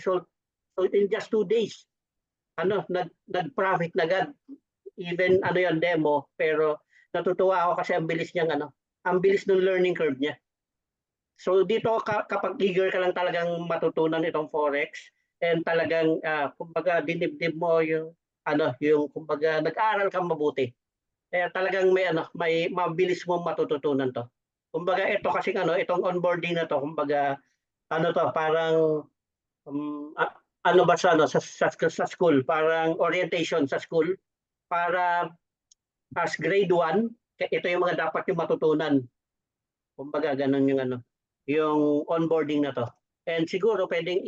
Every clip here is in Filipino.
So in just 2 days, nag-profit na agad. Even yung demo, pero natutuwa ako kasi ang bilis niyang ang bilis ng learning curve niya. So dito kapag eager ka lang talagang matutunan itong forex and talagang kumbaga dinibdib mo yung yung kumbaga nag-aral kang mabuti. Kaya talagang may mabilis mo matututunan to. Kumbaga ito kasi itong onboarding na to, kumbaga parang ba sa school, parang orientation sa school para as grade 1, ito yung mga dapat yung matutunan. Kumbaga ganun yung onboarding na to. And siguro pwedeng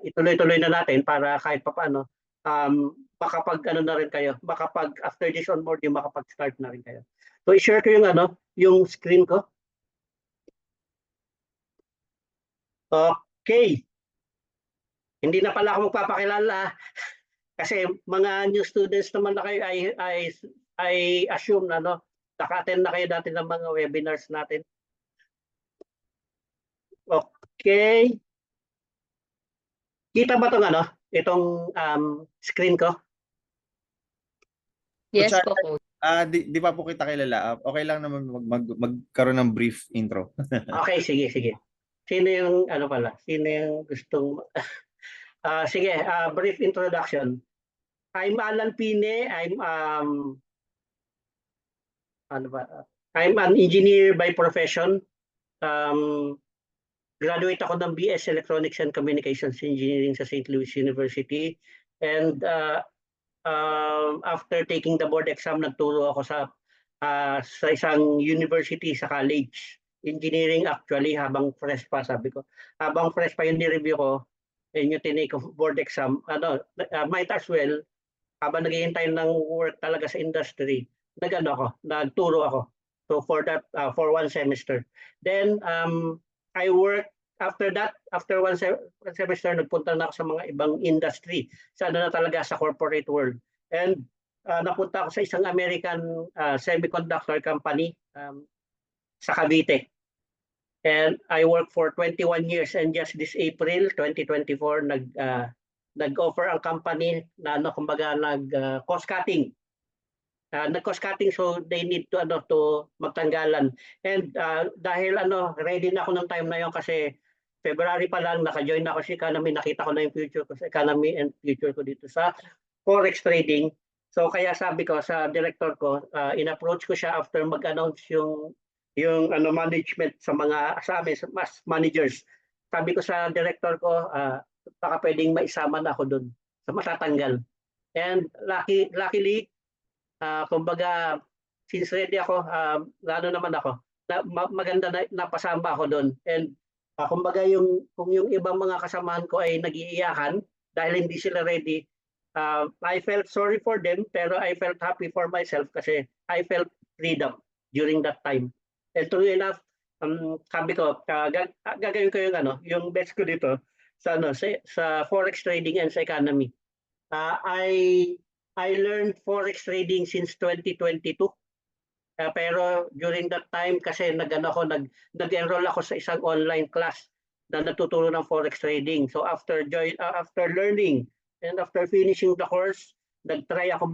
ituloy-tuloy na natin para kahit papaano makapag na rin kayo, makapag after this onboarding makapag-start na rin kayo. So i-share ko yung screen ko. Okay. Hindi na pala ako magpapakilala kasi mga new students naman na kayo I assume na naka-attend na kayo dati ng mga webinars natin. Okay. Kita ba itong screen ko? Yes po, Coach. Di pa po kita kilala. Okay lang naman magkaroon ng brief intro. Okay, sige. Sino yung Sino yung gustong sige, brief introduction. I'm Alan Pine. I'm an engineer by profession. Graduate ako ng BS Electronics and Communications Engineering sa St. Louis University. And after taking the board exam, nagturo ako sa isang university sa college. Engineering actually, habang fresh pa, sabi ko. Habang fresh pa yung ni-review ko, and yung tinake of board exam, might as well, habang naghihintay ng work talaga sa industry, nagturo ako. So for that, for 1 semester. Then, I worked after that, after one semester, nagpunta na ako sa mga ibang industry. Sa na talaga sa corporate world. And napunta ako sa isang American semiconductor company sa Cavite. And I worked for 21 years and just this April 2024 nag-offer ang company na kumbaga cost cutting. Nag-cost cutting, so they need to magtanggalan. And dahil ready na ako ng time na yon kasi February pa lang naka-join ako sa economy, nakita ko na yung future ko sa economy and future ko dito sa forex trading. So kaya sabi ko sa director ko, in-approach ko siya after mag-announce yung management sa amin, mas managers. Sabi ko sa director ko, baka pwedeng maisama na ako doon sa matatanggal. And luckily, kumbaga, since ready ako, naman ako, maganda na napasama ako doon. And kumbaga kung yung ibang mga kasamahan ko ay nag-iiyakan dahil hindi sila ready, I felt sorry for them, pero I felt happy for myself kasi I felt freedom during that time. And true enough, sabi ko, gagawin ko yung best ko dito sa forex trading and sa economy. I learned forex trading since 2022. Pero during that time kasi nag-enroll ako sa isang online class na natuturo ng forex trading. So after learning and after finishing the course, nag-try ako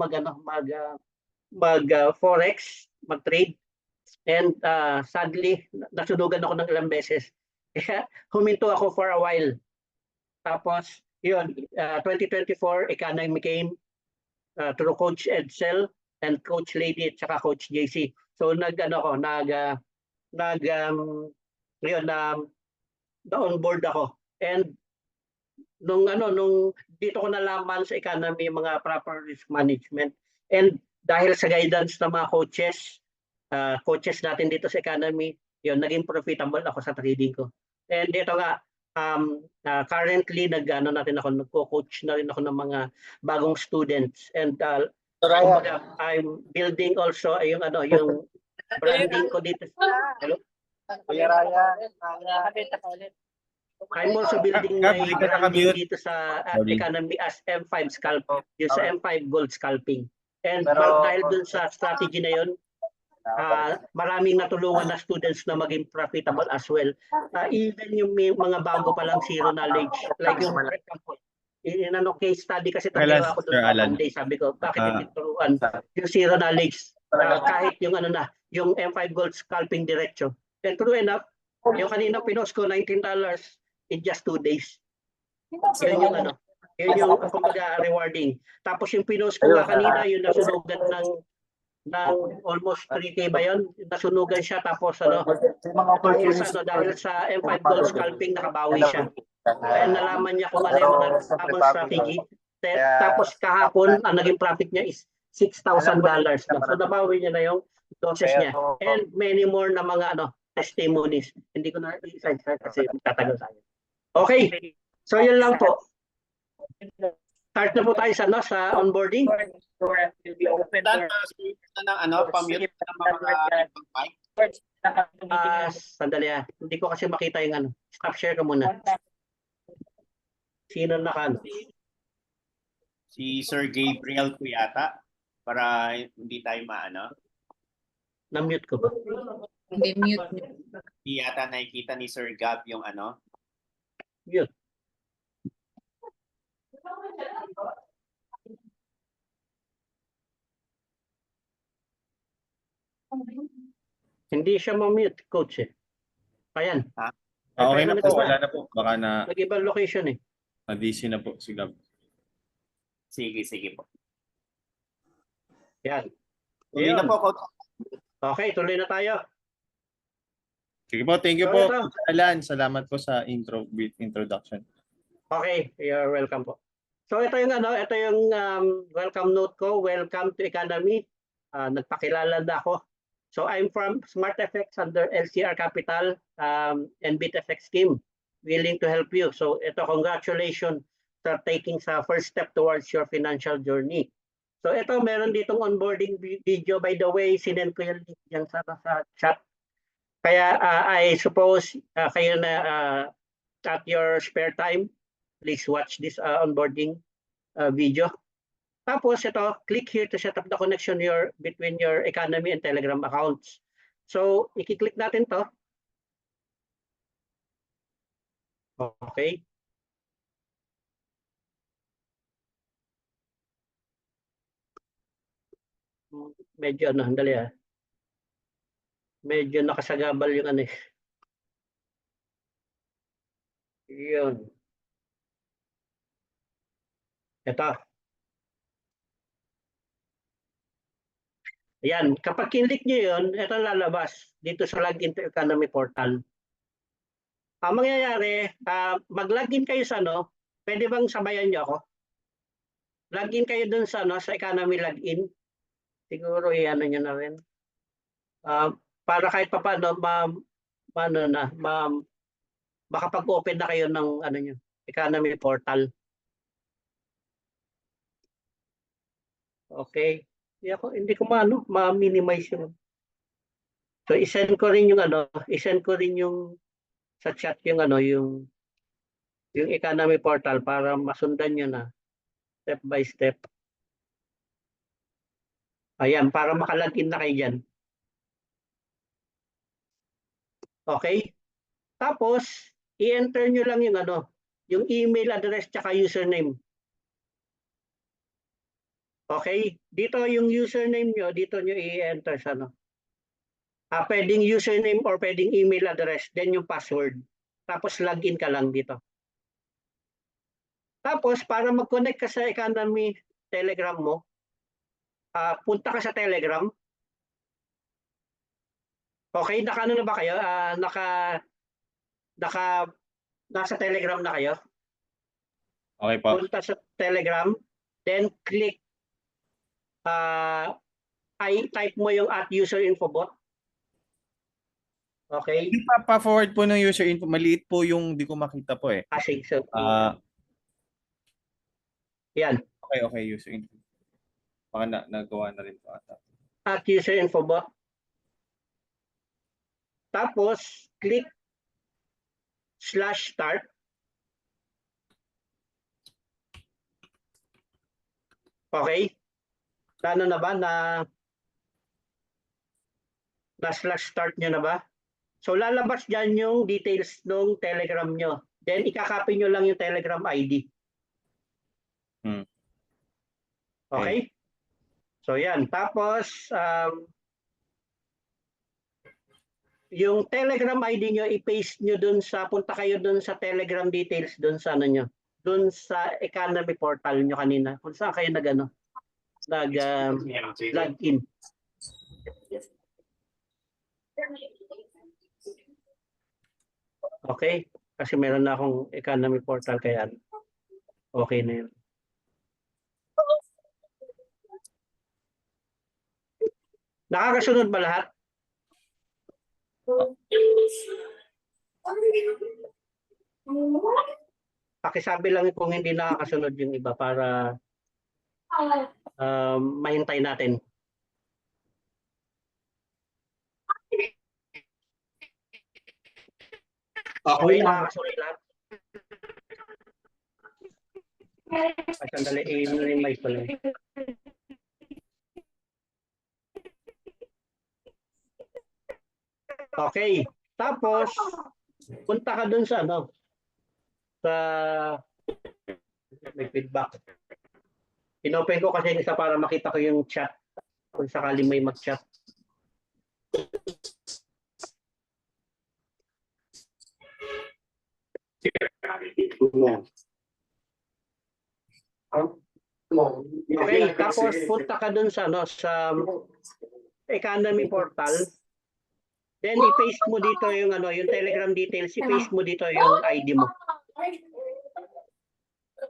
forex, mag-trade. And sadly, nasunugan ako ng ilang beses. Kaya huminto ako for a while. Tapos, 2024, economy came through Coach Edsel and Coach Lady at saka Coach JC. So na-onboard ako. And nung dito ko nalaman sa economy mga proper risk management. And dahil sa guidance ng mga coaches natin dito sa economy, naging profitable ako sa trading ko. And dito nga, currently nagko-coach na rin ako ng mga bagong students. And I'm building also yung branding ko dito. Hello? I'm also building my branding dito sa economy as M5 scalp, yung sa M5 gold scalping. And dahil dun sa strategy na yun, maraming natulungan na students na maging profitable as well. Even yung may mga bago pa lang zero knowledge, like yung for example, in ano case study kasi Okay lang, ginawa ko Sir doon sa Alan. Monday, sabi ko, bakit Ah. hindi turuan yung zero knowledge, kahit yung ano na, yung M5 Gold scalping diretso. And true enough, yung kanina pinost ko, $19 in just 2 days. Yun yung ano, yun yung kumbaga rewarding. Tapos yung pinost ko nga kanina, yung nasunugan ng almost 3K ba yun? Nasunugan siya tapos ano, dahil sa M5 Gold scalping nakabawi siya. Kaya nalaman niya kung ano yung mga tamang strategy. Tapos kahapon, ang naging profit niya is $6,000 na. So nabawi niya na yung doses niya. And many more na mga ano testimonies. Hindi ko na i-slide kasi tatagal tayo. Okay. So yun lang po. Start na po tayo sa, sa onboarding. Pamute ng mga mic. Sandali hindi ko kasi makita yung ano. Stop share ka muna. Sino naka? Si Sir Gabriel po yata para hindi tayo maano. Na-mute ko ba? Hindi, mute. Hindi yata nakikita ni Sir Gab yung ano. Mute. Hindi siya ma-mute, coach eh. Ayan. Okay na po, wala na po. Baka na nag-ibang location eh. na-DC na po si Gab. Sige po. Yan. Tuloy na po, Coach. Okay, tuloy na tayo. Sige po, thank you So, po. ito. Alan, salamat po sa introduction. Okay, you're welcome po. So ito yung ano, ito yung welcome note ko. Welcome to Economy. Nagpakilala na ako. So I'm from Smart FX under LCR Capital and BitFX team. Willing to help you. So ito, congratulations for taking sa first step towards your financial journey. So ito, meron ditong onboarding video. By the way, sinend ko yung link dyan sa chat. Kaya I suppose kayo na at your spare time, please watch this onboarding video. Tapos ito, click here to set up the connection between your Economy and Telegram accounts. So, i-click natin to. Okay. Medyo ano, handali Medyo nakasagabal yung ano eh. Yun. Ito. Ayan, kapag kinlik nyo yun, ito lalabas dito sa Login to Economy portal. Ang mangyayari, mag-login kayo sa ano, pwede bang sabayan nyo ako? Login kayo dun sa, ano, sa Economy login. Siguro i-ano nyo na rin. Para kahit pa paano, makapag-open na kayo ng ano nyo, Economy portal. Okay. Hindi ko ma-minimize yung. So i-send ko rin yung ano, sa chat yung ano, yung Economy portal para masundan niyo na step by step. Ayan, para makalagin na kayo diyan. Okay? Tapos i-enter niyo lang yung ano, yung email address tsaka username. Okay? Dito yung username nyo, dito nyo i-enter sa ano. Pwedeng username or pwedeng email address, then yung password. Tapos login ka lang dito. Tapos para mag-connect ka sa Economy Telegram mo, punta ka sa Telegram. Okay, naka-ano na ba kayo? Nasa Telegram na kayo? Okay po. Punta sa Telegram, then click type mo yung @userinfobot. Okay? Hindi pa-forward po ng user info. Maliit po yung di ko makita po eh. Sige, so, yan. Okay, user info. Baka nagawa na rin po ata. @userinfobot. Tapos, click /start. Okay? Plano na ba na Na/start nyo na ba? So lalabas dyan yung details ng Telegram nyo. Then ikakopy nyo lang yung Telegram ID. Okay? So yan. Tapos yung Telegram ID nyo, i-paste nyo dun sa, punta kayo dun sa Telegram details dun sa ano nyo. Dun sa economy portal nyo kanina. Kung saan kayo log-in. Okay? Kasi meron na akong economy portal kaya okay na yun. Nakakasunod ba lahat? Pakisabi lang kung hindi nakakasunod yung iba para mahintay natin. Okay, nakakasunod lahat. Ay, sandali, i-minimize ko lang. Okay. Tapos, punta ka dun sa ano, sa may feedback. Inopen ko kasi isa para makita ko yung chat kung sakali may mag-chat. Okay, tapos punta ka dun sa ano, sa economy portal. Then i-paste mo dito yung ano, yung Telegram details, i-paste mo dito yung ID mo.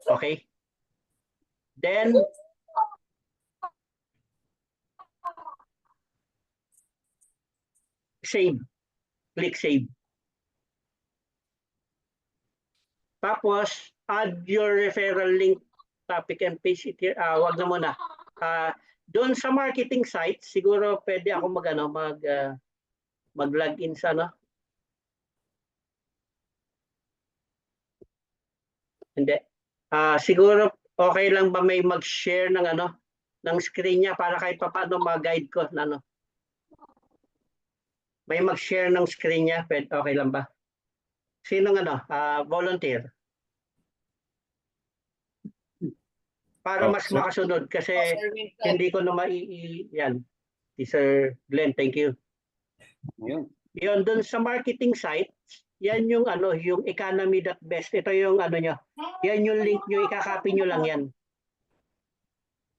Okay? Then save. Click save. Tapos add your referral link, topic and paste it here. Wag na muna. Doon sa marketing site, siguro pwede ako mag-login sa ano. Hindi. Siguro okay lang ba may mag-share ng ano, ng screen niya para kahit papaano ma-guide ko na ano. May mag-share ng screen niya, okay lang ba? Sino ano, volunteer? Para mas makasunod kasi hindi ko na yan. Si Sir Glenn, thank you. Yun, dun sa marketing site, yan yung ano, yung economy.best. Ito yung ano nyo. Yan yung link nyo, ikakopy nyo lang yan.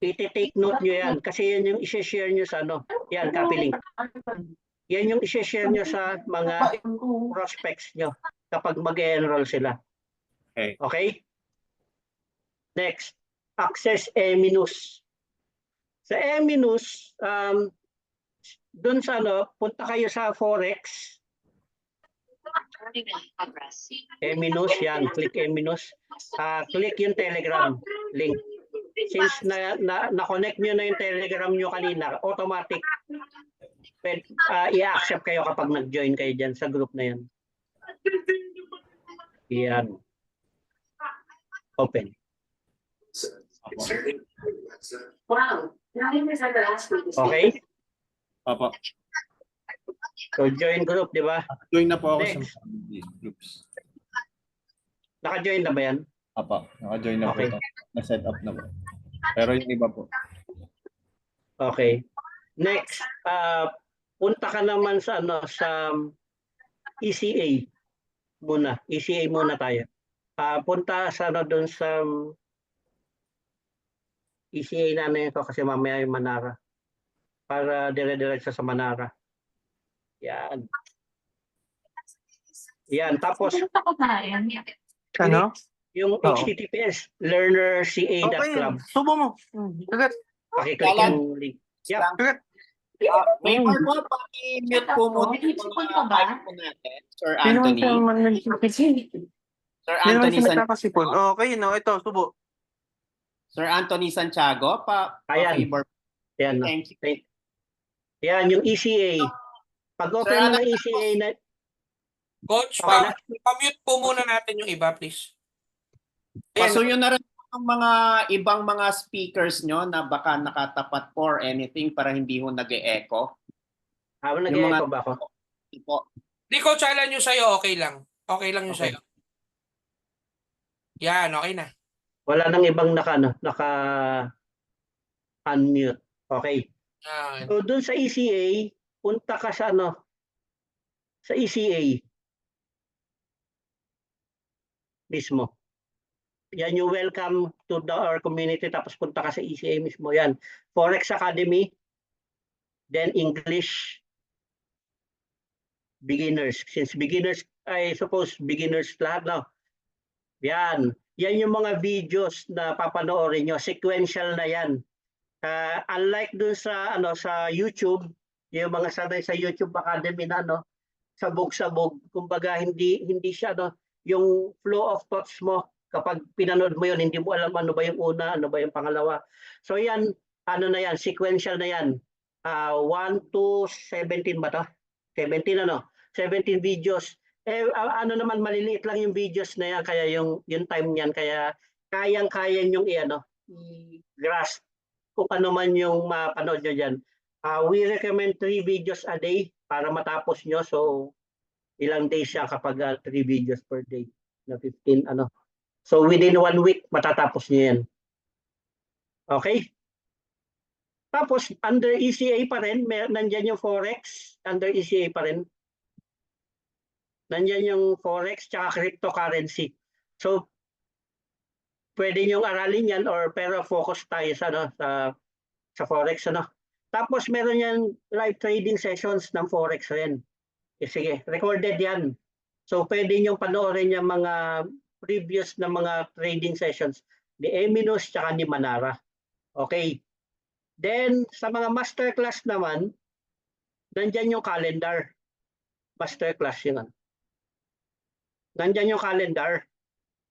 I-take note nyo yan kasi yan yung i-share nyo sa ano. Yan, copy link. Yan yung i-share nyo sa mga prospects nyo kapag mag-enroll sila. Okay? Next, access E-Minus. Sa E-Minus, doon sa ano, punta kayo sa Forex. E-Minus, yan. Click E-Minus. Click yung Telegram link. Since na-connect nyo na yung Telegram nyo kanina, automatic i-accept kayo kapag nag-join kayo dyan sa group na yan. Yan. Open. Okay? Opo. So join group, di ba? Join na po ako Next. sa groups. Naka-join na ba yan? Opo, naka-join na Okay. po ito. Na-set up na po. Pero yung iba po. Okay. Next, punta ka naman sa ano, sa ECA muna. ECA muna tayo. Punta sa ano doon sa ECA namin ito kasi mamaya yung Manara. Para dire-diretso sa Manara. Yan. Yan. Tapos, Ano? yung HTTPS, learnerca.club. Subo mo. Agad. Pakiclick yung link. Yep. Agad. May more po, paki-mute po muna yung mga mic po natin, Sir Anthony. Sir Hindi naman Anthony, siya nagkakasipon. Okay, no. Ito, subo. Sir Anthony Santiago, Ayan. pa-favor. Yan. Thank you. Yan, yung ECA. Pag open mo ng ECA na... Coach, Okay. pa-mute po muna natin yung iba, please. Pasuyo na rin ang mga ibang mga speakers nyo na baka nakatapat po or anything para hindi ho nag-e-echo. Habang Yung mga- nag-echo ba ako? Po. Di, Coach Alan, yung sa'yo, okay lang. Okay lang yung Okay. sa'yo. Yan, okay na. Wala nang ibang unmute. Okay. Yan. So doon sa ECA, punta ka sa sa ECA mismo. Yan yung welcome to our community, tapos punta ka sa ECA mismo yan. Forex Academy, then English beginners. Since beginners, I suppose beginners lahat, no? Yan. Yan yung mga videos na papanoorin nyo. Sequential na yan. Unlike dun sa sa YouTube, yung mga sanay sa YouTube Academy na sabog-sabog, kumbaga hindi siya yung flow of thoughts mo kapag pinanood mo yun, hindi mo alam ano ba yung una, ano ba yung pangalawa. So yan, na yan, sequential na yan. 1 to 17 ba to? 17 17 videos. Naman maliliit lang yung videos na yan, kaya yung time niyan, kaya kayang-kaya yung i-grasp kung ano man yung mapanood nyo dyan. We recommend 3 videos a day para matapos nyo. So, ilang days siya kapag 3 videos per day na 15 So, within 1 week, matatapos nyo yan. Okay? Tapos, under ECA pa rin, nandyan yung Forex, under ECA pa rin. Nandyan yung Forex tsaka cryptocurrency. So, pwede nyong aralin yan pero focus tayo sa Forex. Tapos meron yan live trading sessions ng Forex rin. Sige, recorded yan. So pwede nyong panoorin yung mga previous na mga trading sessions ni Eminus tsaka ni Manara. Okay. Then sa mga masterclass naman, nandyan yung calendar. Masterclass yun. Nandyan yung calendar.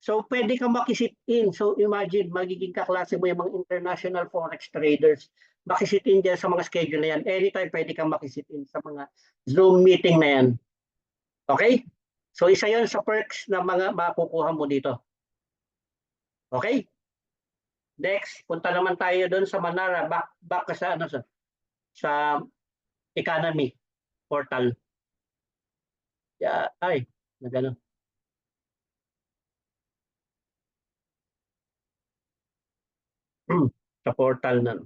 So, pwede kang makisit in. So, imagine, magiging kaklase mo yung mga international forex traders. Makisit in dyan sa mga schedule na yan. Anytime, pwede kang makisit in sa mga Zoom meeting na yan. Okay? So, isa yan sa perks na mga makukuha mo dito. Okay? Next, punta naman tayo doon sa Manara. Back ka sa economy portal. Ay, nagano. Sa portal na.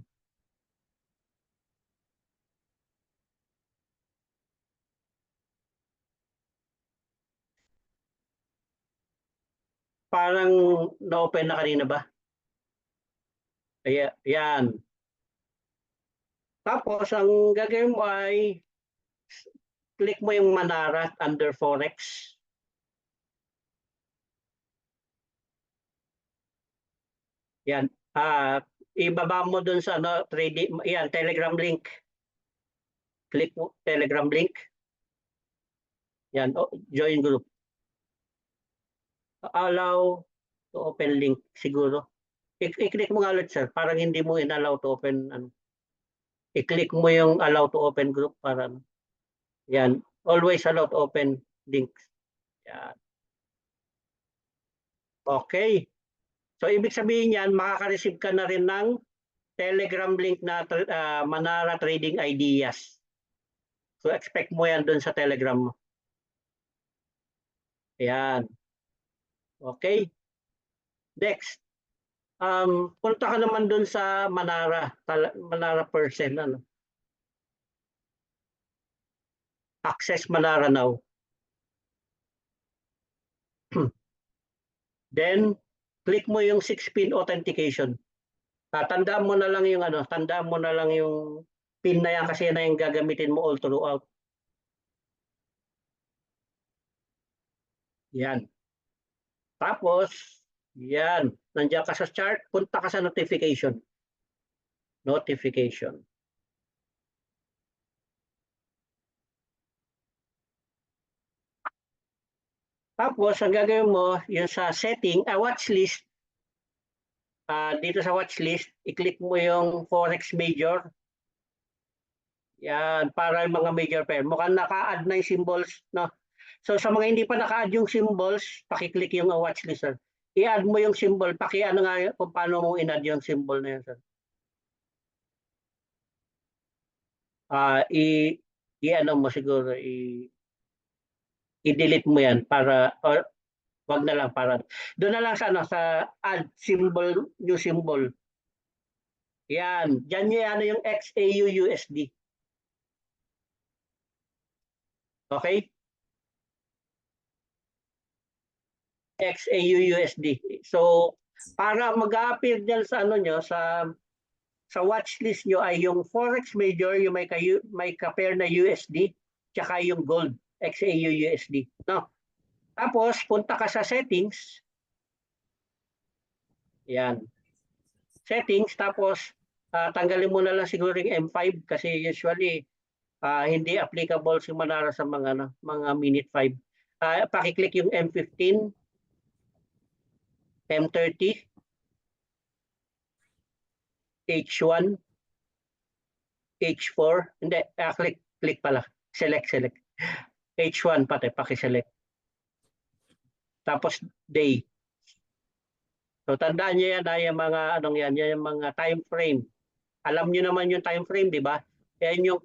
Parang na-open na kanina ba? Ayan. Tapos, ang gagawin mo ay click mo yung Manara under Forex. Yan. Ibaba mo dun sa trading, yan, Telegram link. Click mo Telegram link. Yan, join group. Allow to open link siguro. I-click mo nga ulit, sir. Parang hindi mo in-allow to open. I-click mo yung allow to open group para yan. Always allow to open links. Yan. Okay. So, ibig sabihin yan, makaka-receive ka na rin ng Telegram link na Manara Trading Ideas. So, expect mo yan dun sa Telegram mo. Ayan. Okay. Next. Punta ka naman dun sa Manara person. Access Manara now. Then, click mo yung 6-pin authentication. Tandaan mo na lang yung pin na yan kasi yan na yung gagamitin mo all throughout. Yan. Tapos, yan. Nandiyan ka sa chart, punta ka sa notification. Notification. Tapos, ang gagawin mo, yung sa setting, watch list, dito sa watch list, i-click mo yung Forex Major. Yan, para yung mga major pair. Mukhang naka-add na yung symbols, no? So, sa mga hindi pa naka-add yung symbols, pakiclick yung watch list, sir. I-add mo yung symbol, paki-ano nga kung paano mo in-add yung symbol na yun, sir. i-ano mo siguro, i-delete mo yan para, or wag na lang para, doon na lang sa, ano, sa add symbol, new symbol. Yan, dyan yung, ano, yung XAUUSD. Okay? XAUUSD. So, para mag-a-appear dyan sa ano nyo, sa watchlist nyo ay yung Forex Major, yung may ka-pair na USD, tsaka yung Gold, XAUUSD. No? Tapos, punta ka sa settings. Yan. Settings, tapos tanggalin mo na lang siguro yung M5 kasi usually hindi applicable si Manara sa mga, ano, mga minute 5. Paki-click yung M15, M30, H1, H4, hindi, click pala, select. H1 pati, paki-select. Tapos day. So tandaan niyo yan, yung mga, anong yan yung mga time frame. Alam niyo naman yung time frame, di ba? Yan yung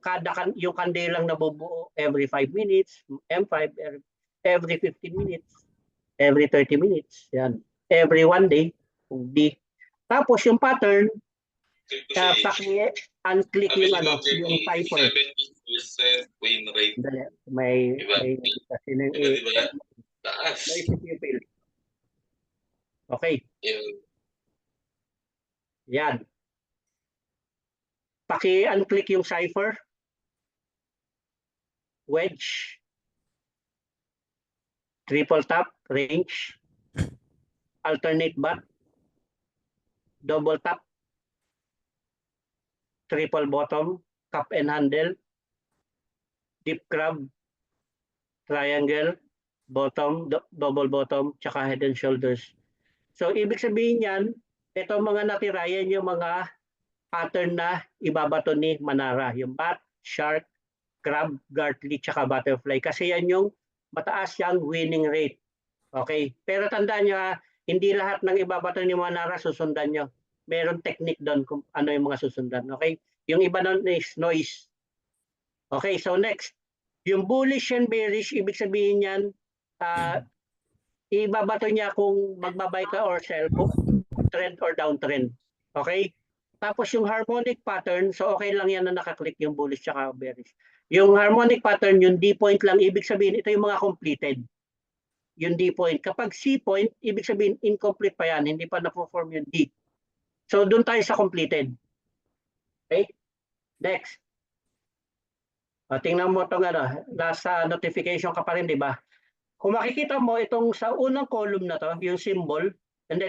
yung kandilang nabubuo every 5 minutes, M5, every 15 minutes, every 30 minutes, yan. Every 1 day, D. Tapos yung pattern, paki-unclick yung, ano, yung cipher. 70% win rate. May kasi Taas. may pupil. Okay, yan. Paki-unclick yung cipher, wedge, triple tap, range, alternate bat, double tap, triple bottom, cup and handle, deep crab, triangle, bottom, double bottom, tsaka head and shoulders. So, ibig sabihin yan, ito mga natira, yan yung mga pattern na ibabato ni Manara. Yung bat, shark, crab, gartly, tsaka butterfly. Kasi yan yung mataas yung winning rate. Okay? Pero tandaan nyo, hindi lahat ng ibabato ni Manara susundan nyo. Meron technique doon kung ano yung mga susundan. Okay? Yung iba doon is noise. Okay, so next. Yung bullish and bearish, ibig sabihin yan, ibabato niya kung magbabay ka or sell, trend or downtrend. Okay? Tapos yung harmonic pattern, so okay lang yan na nakaklik yung bullish tsaka bearish. Yung harmonic pattern, yung D point lang, ibig sabihin, ito yung mga completed. Yung D point. Kapag C point, ibig sabihin, incomplete pa yan, hindi pa na-perform yung D. So doon tayo sa completed. Okay? Next. Tingnan mo itong, ano, nasa notification ka pa rin, di ba? Kung makikita mo itong sa unang column na to, yung symbol, hindi,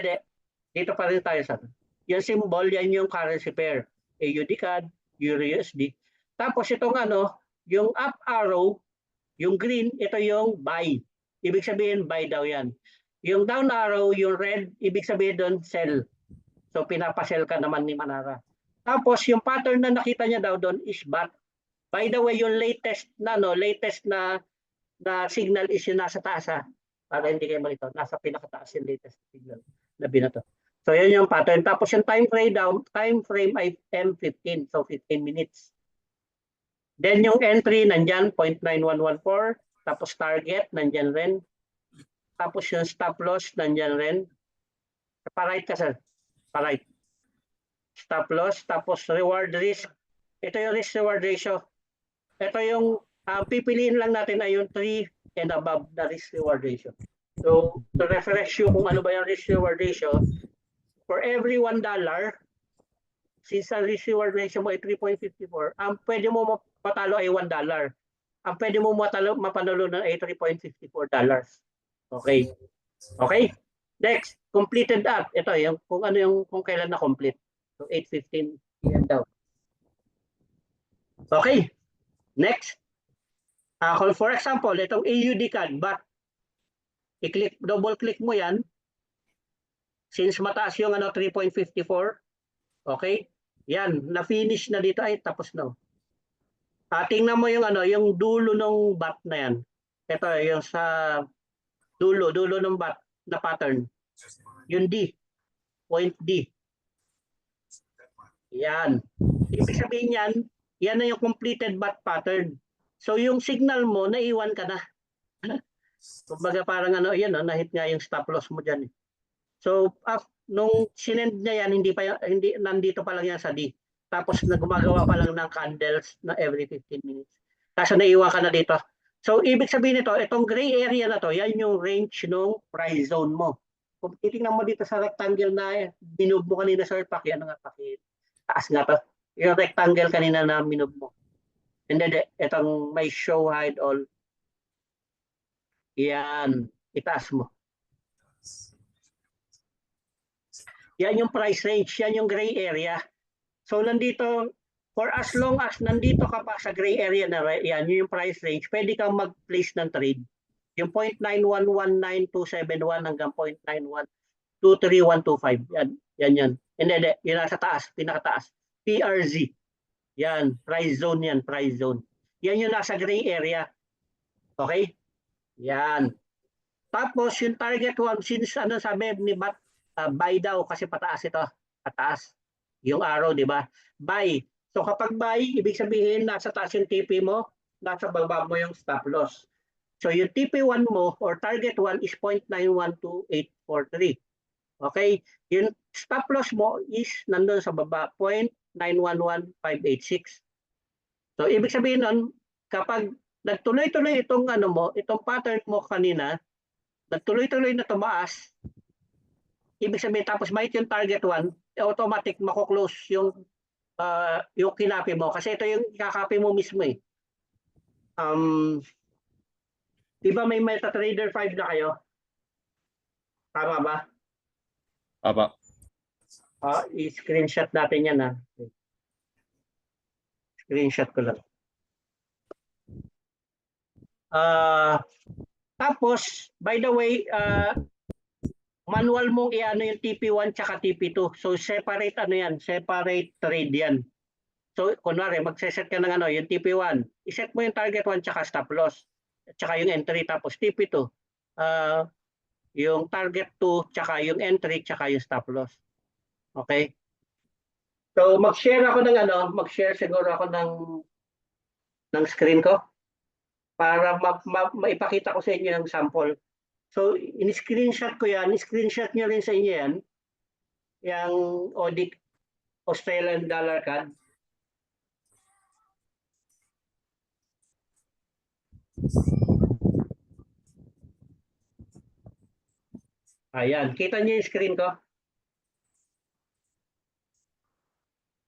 dito pa rin tayo sa yung symbol, yan yung currency pair. AUD CAD, EURUSD. Tapos itong, ano, yung up arrow, yung green, ito yung buy. Ibig sabihin, buy daw yan. Yung down arrow, yung red, ibig sabihin doon, sell. So pinapasell ka naman ni Manara. Tapos yung pattern na nakita niya daw doon is BAT. By the way, yung latest na signal is yung nasa taas, para hindi kayo malito. Nasa pinakataas yung latest signal na binato. So yun yung pattern. Tapos yung time frame ay M15, so 15 minutes. Then yung entry nandyan 0.9114, tapos target nandyan rin. Tapos yung stop loss nandyan rin. Pa-right ka, sir. Pa-right. Stop loss, tapos reward risk. Ito yung risk reward ratio. Ito yung pipiliin lang natin ay yung 3 and above na risk reward ratio. So, to refresh you kung ano ba yung risk reward ratio, for every $1, since ang risk reward ratio mo ay 3.54, ang pwede mo mapatalo ay $1. Ang pwede mo mapanalo ng ay $3.54. Okay. Okay? Next, completed up. Ito yung kung kailan na complete. So 8:15 yan daw. Okay. Next. For example, itong AUD CAD, but i-click, double click mo yan. Since mataas yung 3.54, okay? Yan, na-finish na dito, ay tapos na. Tingnan mo yung yung dulo ng bat na yan. Ito yung sa dulo ng bat na pattern. Yung D, point D. Yan. Ibig sabihin yan na yung completed bat pattern. So yung signal mo, naiwan ka na. Kumbaga parang ano, yan, nahit nga yung stop loss mo dyan. So, nung sinend niya yan, hindi, nandito pa lang yan sa D. Tapos gumagawa pa lang ng candles na every 15 minutes. Kaso naiwan ka na dito. So, ibig sabihin nito, itong gray area na to, yan yung range ng price zone mo. Kung titingnan mo dito sa rectangle na minove mo kanina sa Pak, yan nga, taas nga to. Yung rectangle kanina na minove mo. Hindi, itong may show hide all. Yan, itaas mo. Yan yung price range, yan yung gray area. So nandito, for as long as nandito ka pa sa gray area na yan, yung price range, pwede kang mag-place ng trade. Yung 0.9119271 hanggang 0.9123125. Yan. Hindi, yun nasa taas, pinakataas. PRZ. Yan, price zone yan, price zone. Yan yung nasa gray area. Okay? Yan. Tapos yung target 1, since ano sabi ni Bat, buy daw kasi pataas ito. Pataas. Yung arrow, di ba? Buy. So kapag buy, ibig sabihin nasa taas yung TP mo, nasa baba mo yung stop loss. So yung TP1 mo or target 1 is 0.912843. Okay? Yung stop loss mo is nandun sa baba, 0.911586. So ibig sabihin nun, kapag nagtuloy-tuloy itong ano mo, itong pattern mo kanina, nagtuloy-tuloy na tumaas, ibig sabihin tapos may yung target 1, automatic mako-close yung kinapi mo kasi ito yung kakapi mo mismo eh. Di ba may MetaTrader 5 na kayo? Tama ba? Apa. I-screenshot natin yan ha. Screenshot ko lang. Tapos, by the way, manual mong i-ano yung TP1 tsaka TP2. So, separate ano yan, separate trade yan. So, kunwari, magseset ka ng ano, yung TP1, iset mo yung target 1 tsaka stop loss. Tsaka yung entry, tapos TP2. Yung target 2, tsaka yung entry, tsaka yung stop loss. Okay? So, mag-share ako ng ano, mag-share siguro ako ng screen ko para maipakita ko sa inyo yung sample. So, in-screenshot ko yan. In-screenshot nyo rin sa inyo yan. Yung audit Australian dollar CAD. Ayan. Kita nyo yung screen ko?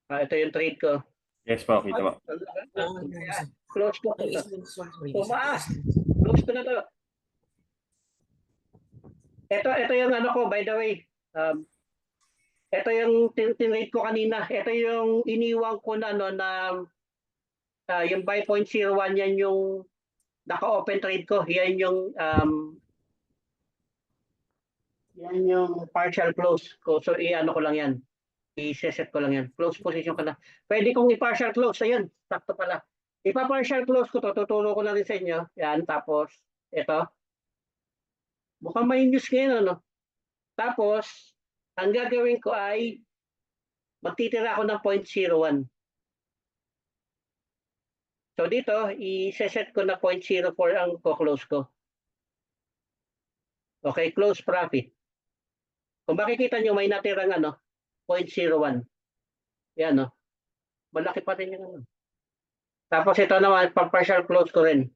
Ito yung trade ko. Yes po, kita po. Close ko. Tumaas. Close ko na to. Ito yung ano ko, by the way. Ito yung tinrate ko kanina. Ito yung iniwan ko na ano na yung buy 0.01 yan yung naka-open trade ko. Yan yung partial close ko. So i-ano ko lang yan. I-set ko lang yan. Close position ko na. Pwede kong i-partial close. Ayun, sakto pala. Ipa-partial close ko to. Tuturo ko na rin sa inyo. Yan, tapos ito. Mukhang may news ngayon, ano? Tapos, ang gagawin ko ay magtitira ako ng 0.01. So dito, i-set ko na 0.04 ang close ko. Okay, close profit. Kung makikita nyo, may natirang ano, 0.01. Yan, no? Malaki pa rin yung ano. Tapos ito naman, partial close ko rin.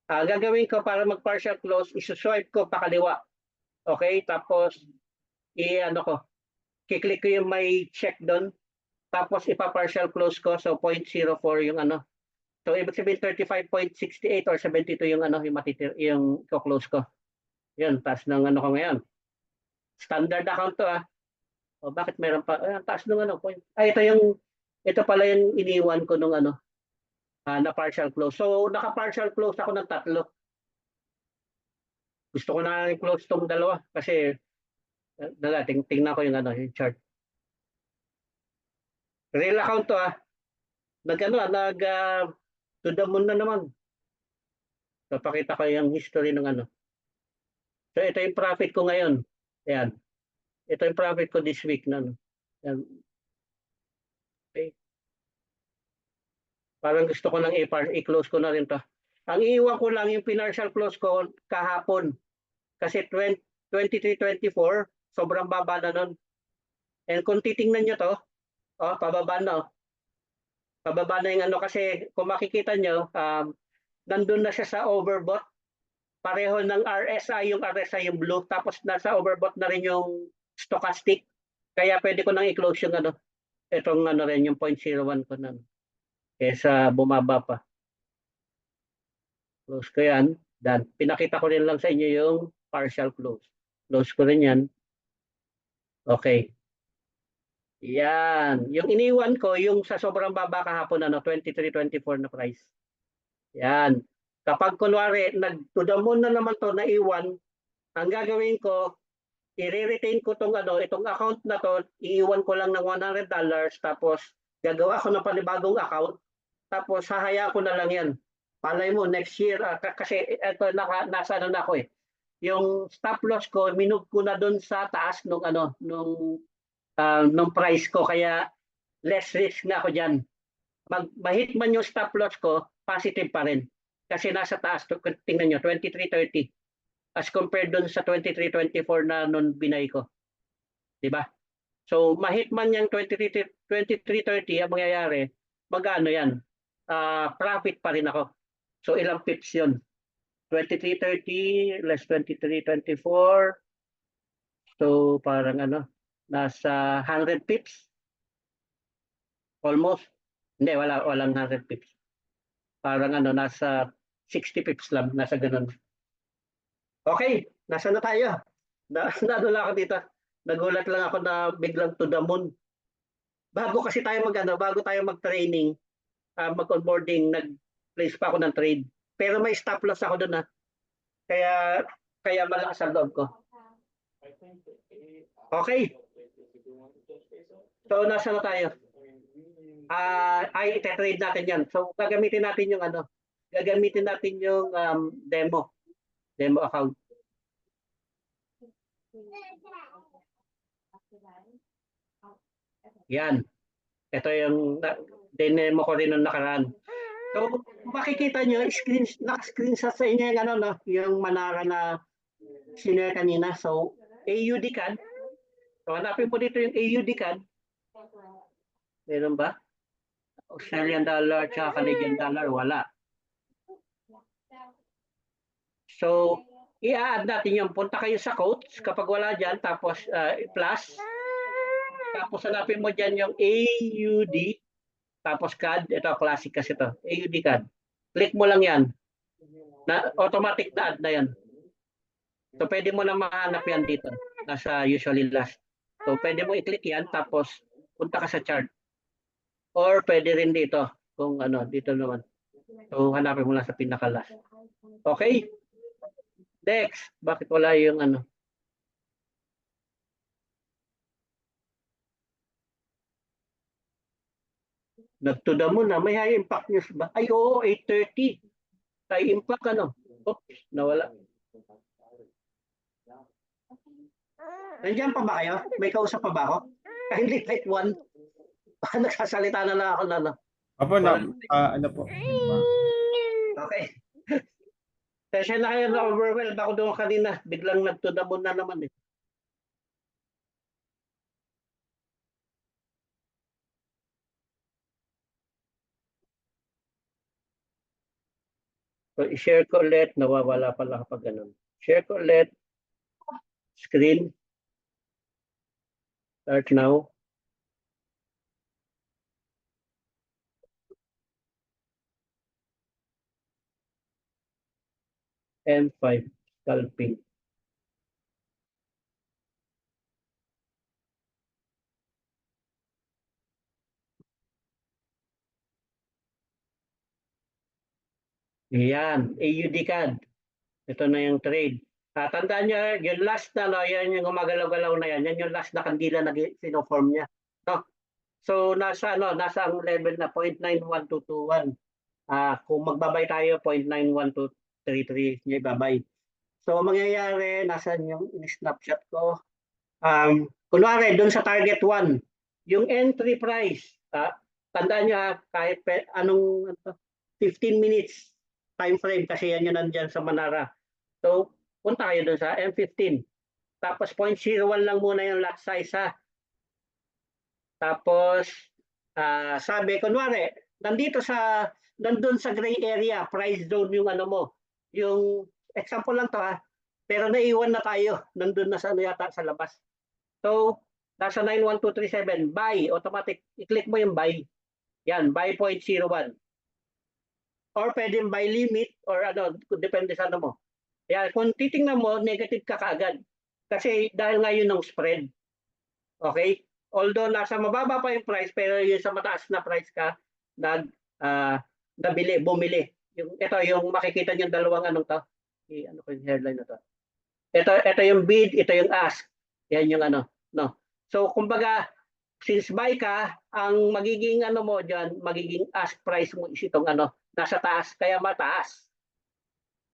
Gagawin ko para mag-partial close, isuswipe ko pakaliwa. Okay, tapos i-ano ko, kiklik ko yung may check doon. Tapos ipa-partial close ko, so 0.04 yung ano. So ibig sabihin 35.68 or 72 yung ano, yung close ko. Yun, taas ng ano ko ngayon. Standard account to O bakit meron pa? Taas ng ano, ito pala yung iniwan ko nung ano, na partial close. So naka-partial close ako ng 3. Gusto ko na i-close tong 2 kasi tingnan ko yung ano, yung chart. Real account to to the moon na naman. So pakita ko yung history ng ano. So ito yung profit ko ngayon. Ayan. Ito yung profit ko this week na ano. Ayan. Okay. Parang gusto ko nang i-close ko na rin to. Ang iiwan ko lang yung partial close ko kahapon. Kasi 23-24, sobrang baba na nun. And kung titingnan nyo to, pababa na. Pababa na yung ano kasi kung makikita nyo, nandun na siya sa overbought. Pareho ng RSI, yung RSI yung blue. Tapos nasa overbought na rin yung stochastic. Kaya pwede ko nang i-close yung ano. Itong ano rin, yung 0.01 ko na. Kesa bumaba pa. Close ko yan. Dan. Pinakita ko rin lang sa inyo yung partial close. Close ko rin yan. Okay. Yan. Yung iniwan ko, yung sa sobrang baba kahapon, 23-24 na price. Yan. Kapag kunwari, to the moon na naman to naiwan, ang gagawin ko, i-retain ko itong account na to, iiwan ko lang ng $100, tapos gagawa ko ng panibagong account, tapos hahayaan ko na lang yan. Malay mo, next year, kasi ito, nasa ano na ako eh. Yung stop loss ko, minove ko na doon sa taas nung price ko, kaya less risk na ako dyan. Mahit man yung stop loss ko, positive pa rin. Kasi nasa taas, tingnan nyo, 23.30 as compared doon sa 23.24 na nun binay ko. Diba? So, mahit man yung 23.30, ang mangyayari, magano yan? Profit pa rin ako. So, ilang pips yun? 23.30 less 23.24. So, parang nasa 100 pips. Almost. Hindi, walang 100 pips. Parang nasa 60 pips lang. Nasa ganun. Okay, nasa na tayo? Nadula ako dito. Nagulat lang ako na biglang to the moon. Bago kasi tayo bago tayo mag-training, mag-onboarding, nag-place pa ako ng trade. Pero may stop loss ako doon Kaya malakas ang loob ko. Okay. So, nasa na tayo? Ite-trade natin yan. So, gagamitin natin yung demo account. Yan. Ito yung demo ko rin nung nakaraan. So, makikita nyo, naka-screenshot sa inyo yung yung Manara na sinare kanina. So, AUD CAD. So, hanapin mo dito yung AUD CAD. Meron ba? Australian dollar at Canadian dollar, wala. So, i-add natin yung punta kayo sa quotes kapag wala dyan, tapos plus. Tapos hanapin mo dyan yung AUD, tapos CAD. Ito, classic kasi ito. AUD CAD. Click mo lang yan. Automatic na add na yan. So, pwede mo na mahanap yan dito. Nasa usually last. So, pwede mo i-click yan, tapos punta ka sa chart. Or pwede rin dito, kung dito naman. So, hanapin mo lang sa pinaka-last. Okay? Next, bakit wala yung Nagtuda mo na, may high impact news ba? Ay, oo, 8:30. High impact Oops, nawala. Nandiyan pa ba kayo? May kausap pa ba ako? Hindi, type 1. Nagsasalita na lang ako Apo, ano po? Okay. Session na kayo na overwhelmed ako doon kanina. Biglang nagtuda mo na naman eh. So, i-share ko ulit. Nawawala pala kapag ganun. Share ko ulit. Screen. Start now. M5 scalping. Yan, AUD CAD. Ito na yung trade. Tandaan nyo, yung last yan yung gumagalaw-galaw na yan. Yan yung last na kandila na sinoform niya. No? So, nasa ang level na 0.91221. Kung magbabay tayo, 0.91233 niya ibabay. So, mangyayari, nasan yung in-snapshot ko? Kunwari, doon sa target 1, yung entry price, tandaan nyo kahit anong 15 minutes time frame kasi yan yung nandyan sa Manara. So, punta kayo dun sa M15. Tapos 0.01 lang muna yung lot size ha. Tapos, sabi, kunwari, nandun sa gray area, price zone yung ano mo. Yung, example lang to ha, pero naiwan na tayo, nandun na sa ano yata sa labas. So, nasa 91237, buy, automatic, i-click mo yung buy. Yan, buy 0.01. Or pwedeng buy limit, or ano, depende sa ano mo. Yan, kung titingnan mo, negative ka kaagad. Kasi dahil ngayon ng spread. Okay? Although nasa mababa pa yung price, pero yung sa mataas na price ka, bumili. Ito yung makikita niyo dalawang anong to. Ano ko yung headline na to. Ito yung bid, ito yung ask. Yan yung ano, no. So kumbaga, since buy ka, ang magiging ano mo diyan, magiging ask price mo is itong ano, nasa taas, kaya mataas.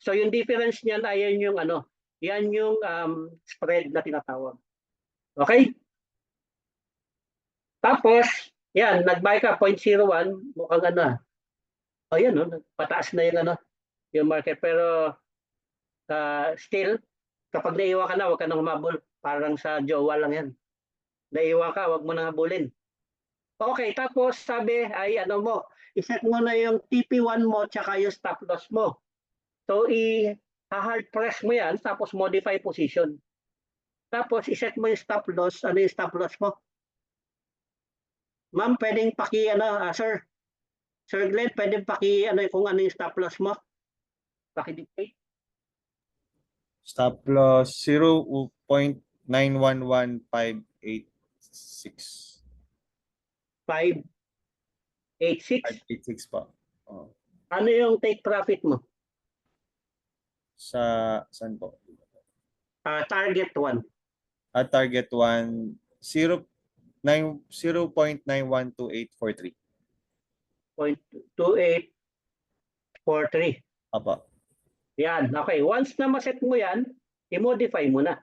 So yung difference niyan ay yan yung ano, yan yung spread na tinatawag. Okay? Tapos, yan, nag-buy ka 0.01, mukhang ano. O yan, no, pataas na yung ano, yung market. Pero still, kapag naiwan ka na, huwag ka nang humabol. Parang sa jowa lang yan. Naiwan ka, huwag mo nang habulin. Okay, tapos sabi ay ano mo, iset mo na yung TP1 mo tsaka yung stop loss mo. So, hard press mo yan, tapos modify position. Tapos, iset mo yung stop loss. Ano yung stop loss mo? Ma'am, pwedeng sir. Sir Glenn, pwedeng ano kung ano yung stop loss mo? Paki-dictate. Stop loss 0.911586. 586. 586 pa. Oh. Ano yung take profit mo? Saan po? Target 1. At target 1, 0.912843. 0.2843. Apa. Yan. Okay. Once na maset mo yan, i-modify mo na.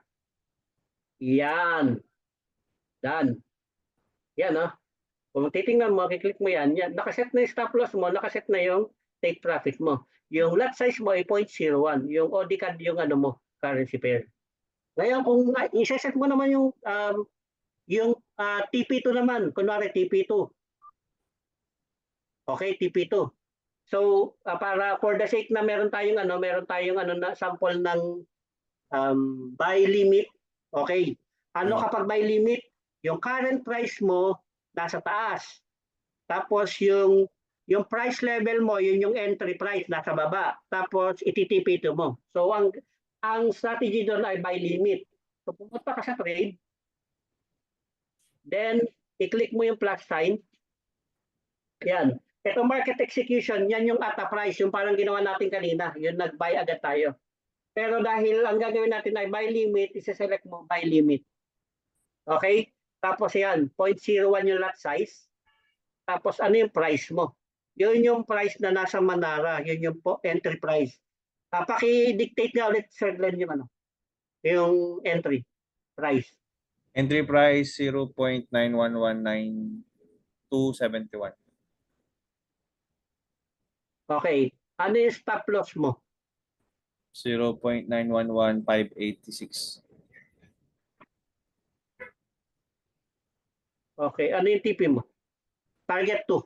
Yan. Done. Yan, no? Kung titingnan mo, kiklik mo yan. Yan. Nakaset na yung stop loss mo, nakaset na yung take profit mo. Yung lot size mo ay 0.01. Yung ODCAD yung ano mo, currency pair. Ngayon, kung i-set mo naman yung TP2 naman, kunwari TP2. Okay, TP2. So, para for the sake na meron tayong na sample ng buy limit. Okay. Ano kapag buy limit? Yung current price mo nasa taas. Tapos yung price level mo, yun yung entry price nasa baba. Tapos ititp2 mo. So ang strategy doon ay buy limit. So pumunta ka sa trade. Then i-click mo yung plus sign. Yan. Ito market execution, yan yung at a price, yung parang ginawa natin kanina, yung nag-buy agad tayo. Pero dahil ang gagawin natin ay buy limit, isa-select mo buy limit. Okay? Tapos yan, 0.01 yung lot size. Tapos ano yung price mo? Yun yung price na nasa Manara, yun yung entry price. Paki-dictate na ulit, Sir Glenn, yung entry price. Entry price 0.9119271. Okay. Ano yung stop loss mo? 0.911586. Okay. Ano yung TP mo? Target 2.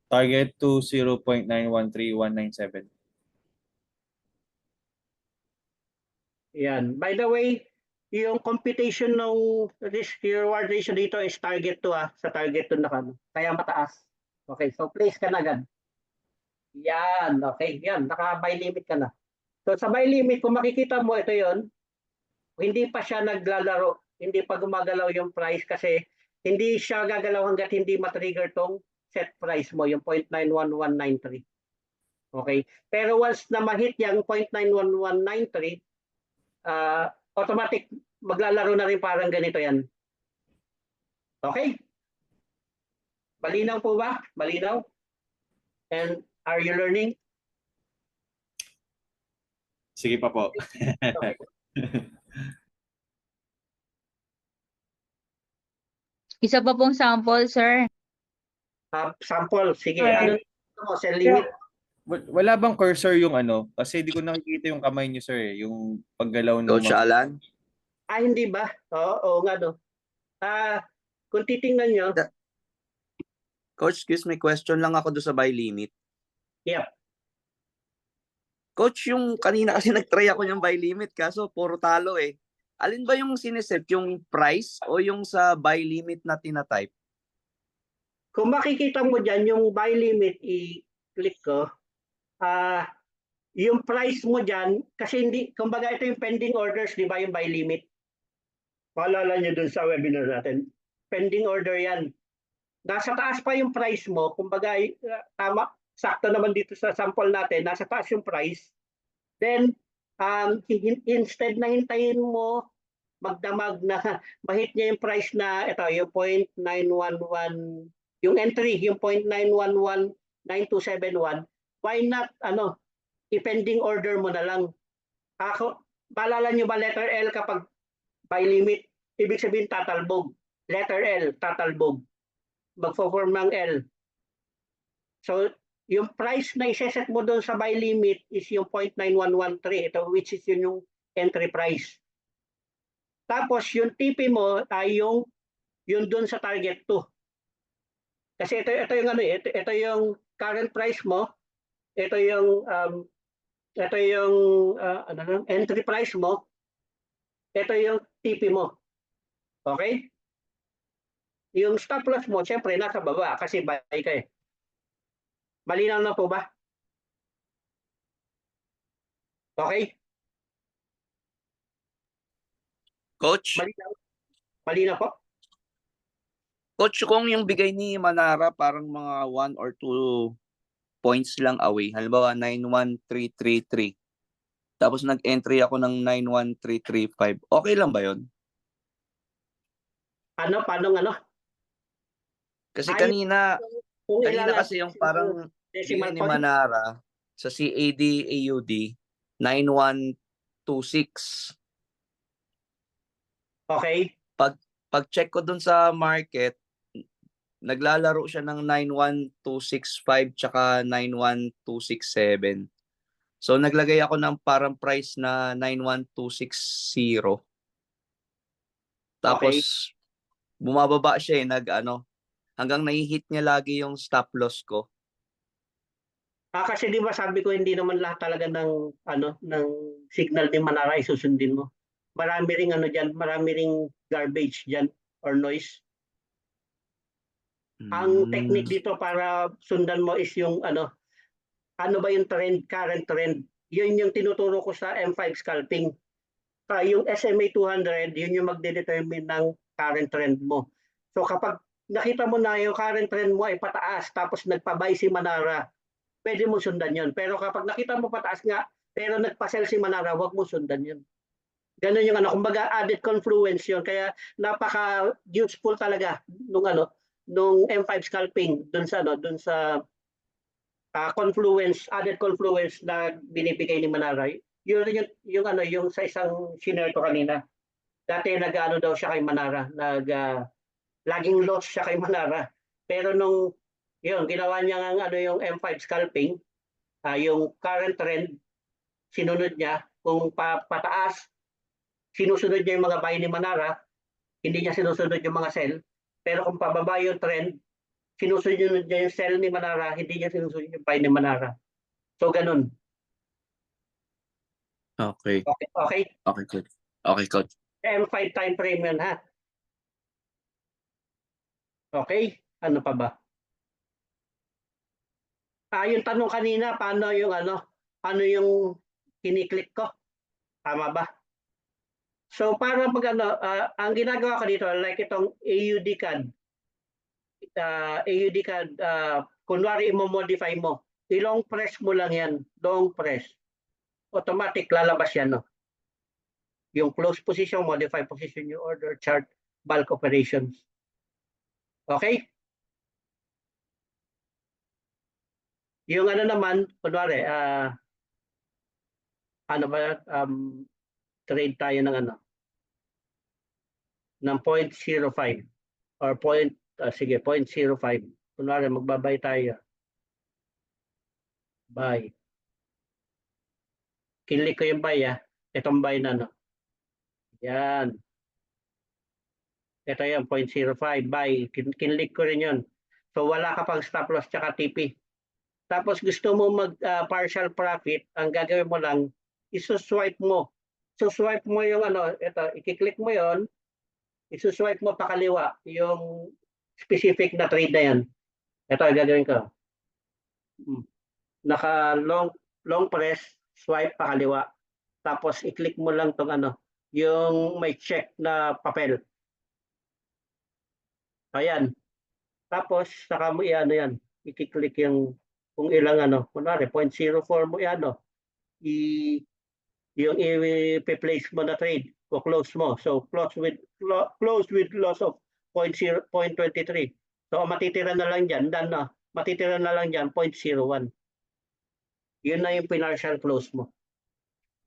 Target to 0.913197. Yan. By the way, yung computation ng risk reward ratio dito is target 2 sa target 2 na kano. Kaya mataas. Okay. So place ka na agad. Yan. Okay. Yan. Naka-buy limit ka na. So sa buy limit, kung makikita mo, ito yon, hindi pa siya naglalaro. Hindi pa gumagalaw yung price kasi hindi siya gagalaw hanggat hindi matrigger tong set price mo, yung 0.91193. Okay? Pero once na ma-hit yung 0.91193, automatic maglalaro na rin parang ganito yan. Okay? Malinaw po ba? Malinaw? And are you learning? Sige pa po. Okay. Isa pa pong sample, sir. Sample. Sige. Sure. Ano mo? Sell limit. Wala bang cursor yung ano? Kasi di ko nakikita yung kamay niyo, sir. Yung paggalaw ng Coach Alan? Hindi ba? Oo nga no. Kung titingnan nyo, Coach, excuse me, question lang ako doon sa buy limit. Yep. Coach, yung kanina kasi nag-try ako ng buy limit kaso puro talo eh. Alin ba yung sineset? Yung price o yung sa buy limit na tinatype? kung makikita mo dyan, yung buy limit, i-click ko, yung price mo dyan, kasi hindi, kumbaga ito yung pending orders, di ba yung buy limit? Maalala nyo dun sa webinar natin. Pending order yan. Nasa taas pa yung price mo, kumbaga tama, sakto naman dito sa sample natin, nasa taas yung price. Then, instead na hintayin mo magdamag na mahit niya yung price na ito, yung 0.911, yung entry, yung 0.9119271, why not, i-pending order mo na lang. Maalala nyo ba letter L kapag buy limit, ibig sabihin tatalbog. Letter L, tatalbog. Magfo-form ng L. So, yung price na iseset mo doon sa buy limit is yung 0.9113, ito, which is yung entry price. Tapos, yung TP mo ay yung doon sa target 2. Kasi ito yung ito yung current price mo, ito yung entry price mo, ito yung TP mo. Okay? Yung stop loss mo, syempre nasa baba kasi buy ka eh. Malinaw na po ba? Okay? Coach? Malinaw po? Coach, kung yung bigay ni Manara parang mga 1 or 2 points lang away. Halimbawa, 91333. Tapos nag-entry ako ng 91335. Okay lang ba yun? Paano? Kasi Ay, kanina kasi yung parang decimal bigay ni point. Manara sa CAD AUD 9126. Okay. Pag-check ko dun sa market, naglalaro siya ng 91265 tsaka 91267. So naglagay ako ng parang price na 91260. Tapos bumababa siya hanggang nai-hit niya lagi yung stop loss ko. Kasi di ba sabi ko hindi naman lahat talaga ng ng signal ni Manara isusundin mo. Marami ring diyan, marami ring garbage diyan or noise. Ang technique dito para sundan mo is yung ano ba yung trend, current trend. Yun yung tinuturo ko sa M5 scalping. Yung SMA 200, yun yung magde-determine ng current trend mo. So kapag nakita mo na yung current trend mo ay pataas tapos nagpa-buy si Manara, pwede mo sundan yun. Pero kapag nakita mo pataas nga, pero nagpa-sell si Manara, wag mo sundan yun. Ganun yung kumbaga added confluence yun. Kaya napaka-useful talaga nung M5 scalping dun sa confluence, added confluence na binibigay ni Manara. Yung sa isang senior ko kanina. Dati nag-ano daw siya kay Manara, laging loss siya kay Manara. Pero nung ginawa niya yung M5 scalping, yung current trend, sinunod niya, kung pataas, sinusunod niya yung mga buy ni Manara, hindi niya sinusunod yung mga sell, pero kung pababa yung trend, sinusunod niya yung sell ni Manara, hindi niya sinusunod yung buy ni Manara. So, ganun. Okay. Okay? Okay, coach. Okay, coach. M5 time frame yun, ha? Okay? Ano pa ba? Yung tanong kanina, paano yung kiniklik ko? Tama ba? So para ang ginagawa ko dito, like itong AUD CAD, kunwari i-modify mo, i-long press mo lang yan, long press. Automatic lalabas yan, no? Yung close position, modify position, yung order chart, bulk operations. Okay? Yung naman, kunwari, trade tayo ng ng 0.05 or 0.05. Kunwari, magbabay tayo. Buy. Kinlik ko yung buy Itong buy na no. Yan. Ito yan, 0.05 buy. Kinlik ko rin yun. So wala ka pang stop loss tsaka TP. Tapos gusto mo mag partial profit, ang gagawin mo lang, isuswipe mo. Suswipe mo yung ito, i-click mo yon, isuswipe mo pakaliwa yung specific na trade na yan. Ito, gagawin ko. Naka long press, swipe pakaliwa. Tapos i-click mo lang tong yung may check na papel. Ayan. Tapos saka mo yan. I-click yung kung ilang kunwari 0.04 mo yung i-place mo na trade o close mo. So close with loss of 0.23. So matitira na lang diyan, matitira na lang diyan 0.01. Yun na yung partial close mo.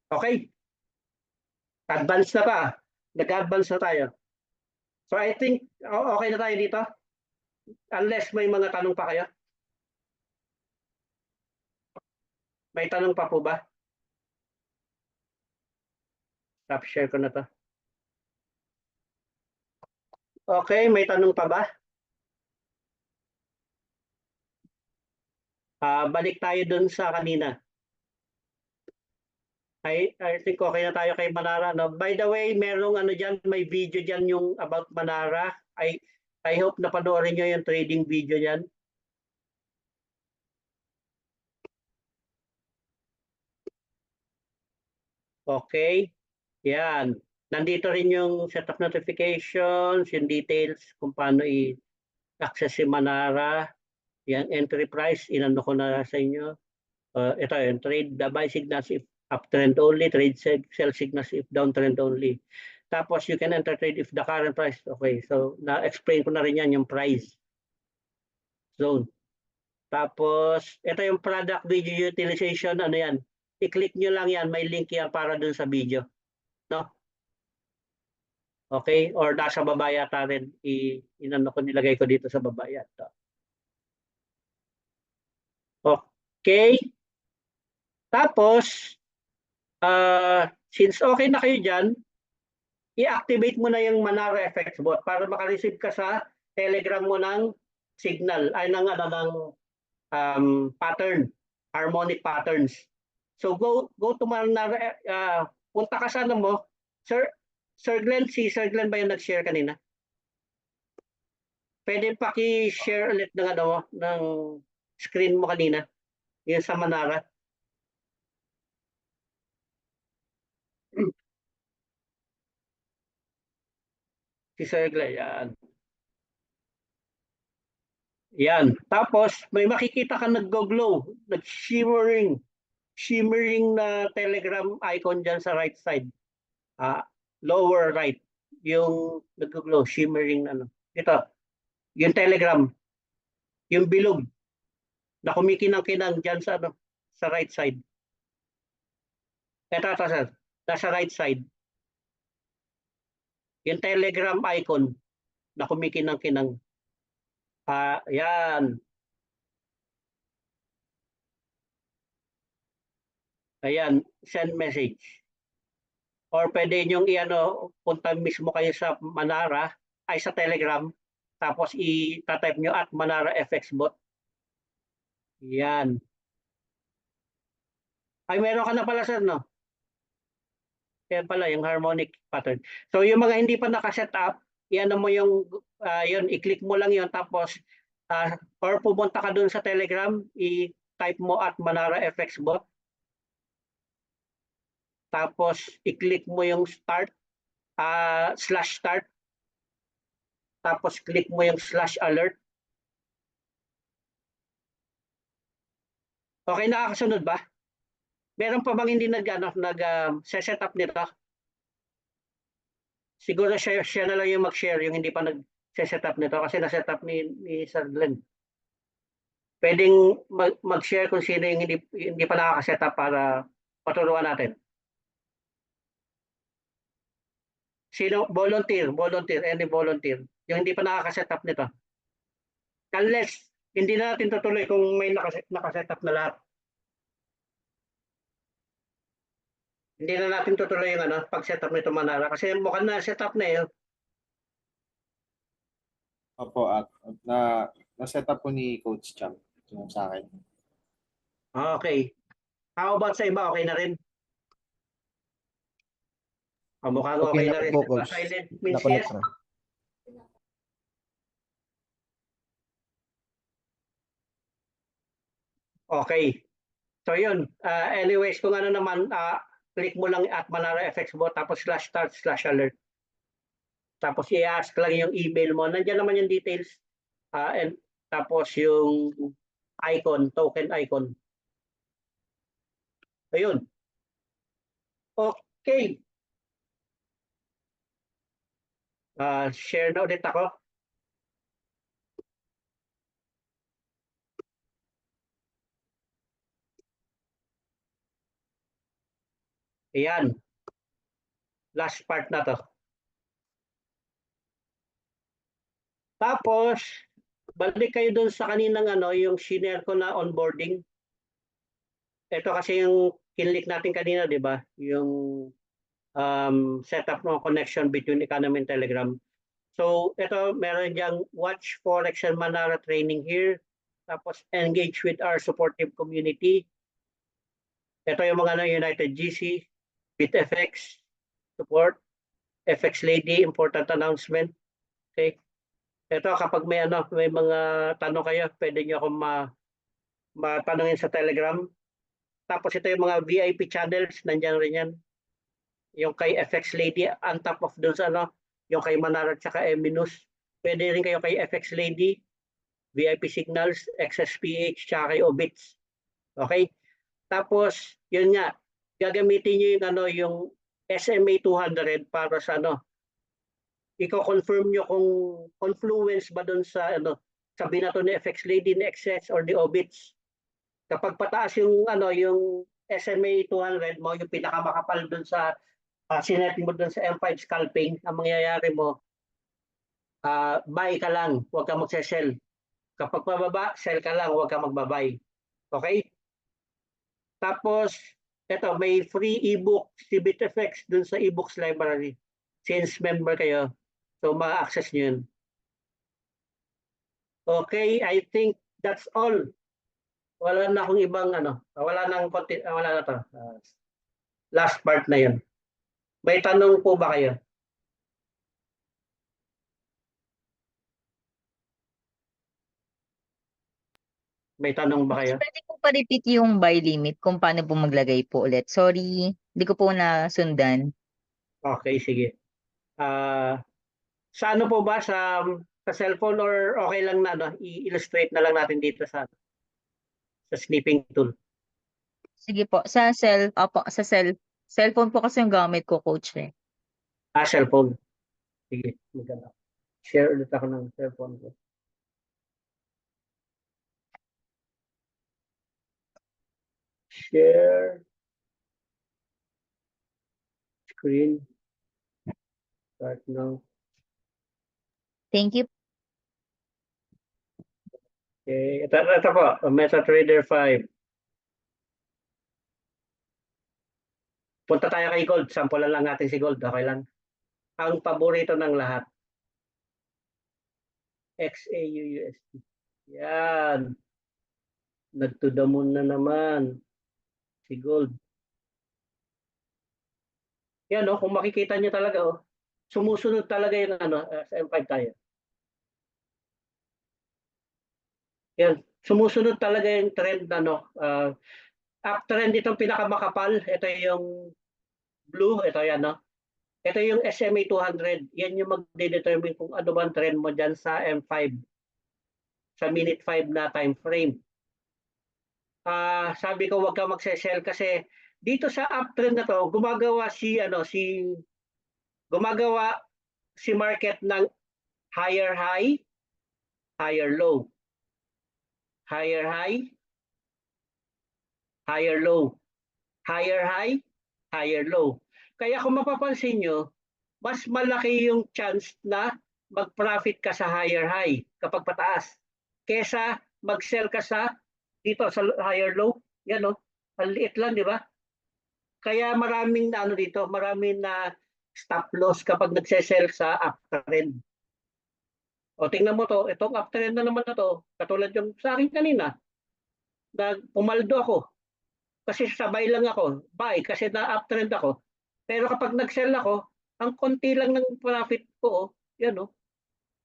Okay? Advance na pa. Nag-advance na tayo. So I think okay na tayo dito. Unless may mga tanong pa kayo. May tanong pa po ba? Stop share ko na to. Okay, may tanong pa ba? Balik tayo dun sa kanina. I think okay na tayo kay Manara. No? By the way, merong dyan, may video dyan yung about Manara. I hope na panoorin nyo yung trading video dyan. Okay. Yan. Nandito rin yung setup notifications, yung details kung paano i-access si Manara. Yan, entry price, inano ko na sa inyo. Ito yung trade, the buy signals if uptrend only, trade sell signals if downtrend only. Tapos you can enter trade if the current price. Okay, so na-explain ko na rin yan, yung price zone. Tapos, ito yung product video utilization, yan. I-click nyo lang yan, may link yan para dun sa video. No? Okay, or nasa baba yata rin, nilagay ko dito sa baba yata. Okay. Tapos, since okay na kayo dyan, i-activate mo na yung Manara FX bot para makareceive ka sa Telegram mo ng signal, ay ng pattern, harmonic patterns. So go to Manara, punta ka sa mo, Sir Glenn, si Sir Glenn ba yung nag-share kanina? Pwede paki-share ulit ng ng screen mo kanina, yung sa Manara. Si Sir Glenn, yan. Yan. Tapos, may makikita ka nag-glow, nag-shimmering na Telegram icon dyan sa right side. Lower right. Yung nag-glow, shimmering Ito. Yung Telegram. Yung bilog. Na kumikinang-kinang dyan sa right side. Ito, sir. Nasa right side. Yung Telegram icon na kumikinang-kinang. Yan. Ayan, send message. Or pwede nyong punta mismo kayo sa Manara, ay sa Telegram, tapos i-type nyo at Manara FX bot. Yan. Ay, meron ka na pala, sir, no? Yan pala, yung harmonic pattern. So, yung mga hindi pa nakaset up, yan mo yung, i-click mo lang yon tapos, or pumunta ka dun sa Telegram, i-type mo at Manara FX bot. Tapos, i-click mo yung start, /start. Tapos, click mo yung /alert. Okay, nakakasunod ba? Meron pa bang hindi nag-set up nito? Siguro siya na lang yung mag-share, yung hindi pa nag-set up nito kasi na-set up ni Sir Glenn. Pwedeng mag-share kung sino yung hindi pa nakaka-set up para paturuan natin. Sino? Volunteer, any volunteer. Yung hindi pa nakaka-set up nito. Unless, hindi na natin tutuloy kung may nakaset up na lahat. Hindi na natin tutuloy yung pag-setup nito Manara kasi mukhang na setup na yun. Opo, at na-set up po ni Coach Cham. Yung sa akin. Okay. How about sa iba? Okay na rin? Mukhang Okay okay na na rin. po, Coach. Silent means Nakulat yes. na. Okay. So yun. Anyways, kung ano naman, click mo lang at Manara FX mo tapos /start/alert. Tapos i-ask lang yung email mo. Nandiyan naman yung details. And tapos yung icon, token icon. Ayun. Okay. Share na ulit ako. Ayan. Last part na to. Tapos, balik kayo dun sa kaninang yung shinare ko na onboarding. Ito kasi yung kinlik natin kanina, di ba? Yung setup ng connection between Economy and Telegram. So, ito, meron diyang watch Forex and Manara training here. Tapos, engage with our supportive community. Ito yung mga United GC, BitFX, support, FX Lady, important announcement. Okay. Ito, kapag may mga tanong kayo, pwede nyo akong matanungin sa Telegram. Tapos ito yung mga VIP channels, nandiyan rin yan. Yung kay FX Lady, on top of dun sa yung kay Manara at saka Eminus. Pwede rin kayo kay FX Lady, VIP Signals, XSPH, tsaka kay Obits. Okay? Tapos, yun nga, gagamitin nyo yung SMA 200 para sa i-confirm nyo kung confluence ba doon sa sa binato ni FX Lady, ni XS or ni Obits. Kapag pataas yung yung SMA 200 mo, yung pinakamakapal doon sa sinet mo doon sa M5 scalping, ang mangyayari mo, buy ka lang, huwag ka magse-sell. Kapag pababa, sell ka lang, huwag ka magbabay. Okay? Tapos, eto, may free ebook si BitFX doon sa ebooks library. Since member kayo, so ma-access nyo yun. Okay, I think that's all. Wala na akong ibang wala nang content, wala na to. Last part na yun. May tanong po ba kayo? May tanong ba kayo? Pwede po pa-repeat yung buy limit kung paano po maglagay po ulit. Sorry, hindi ko po nasundan. Okay, sige. Sa ano po ba? Sa cellphone or okay lang na i-illustrate na lang natin dito sa snipping tool? Sige po, sa cellphone po kasi yung gamit ko, coach eh. Cellphone. Sige, maganda. Share ulit ako ng cellphone ko. Share screen. Start now. Thank you. Okay, ito po, MetaTrader 5. Punta tayo kay Gold. Sampulan lang natin si Gold. Okay lang. Ang paborito ng lahat. XAUUSD. Yan. Nag to the moon na naman. Si Gold. Yan kung makikita nyo talaga sumusunod talaga yung sa M5 tayo. Yan, sumusunod talaga yung trend uptrend itong pinakamakapal. Ito yung blue, ito yan Ito yung SMA 200. Yan yung magde-determine kung ano bang trend mo dyan sa M5. Sa minute 5 na time frame. Sabi ko wag ka magse-sell kasi dito sa uptrend na to, gumagawa si market ng higher high, higher low. Higher high, higher low. Higher high, higher low. Kaya kung mapapansin nyo, mas malaki yung chance na mag-profit ka sa higher high kapag pataas kesa mag-sell ka sa dito sa higher low. Yan ang liit lang, di ba? kaya maraming na ano dito, maraming na stop loss kapag nagse-sell sa uptrend. O tingnan mo to, itong uptrend na naman na to, katulad yung sa akin kanina, na pumaldo ako. Kasi sabay lang ako, buy kasi na uptrend ako. Pero kapag nag-sell ako, ang konti lang ng profit ko, yan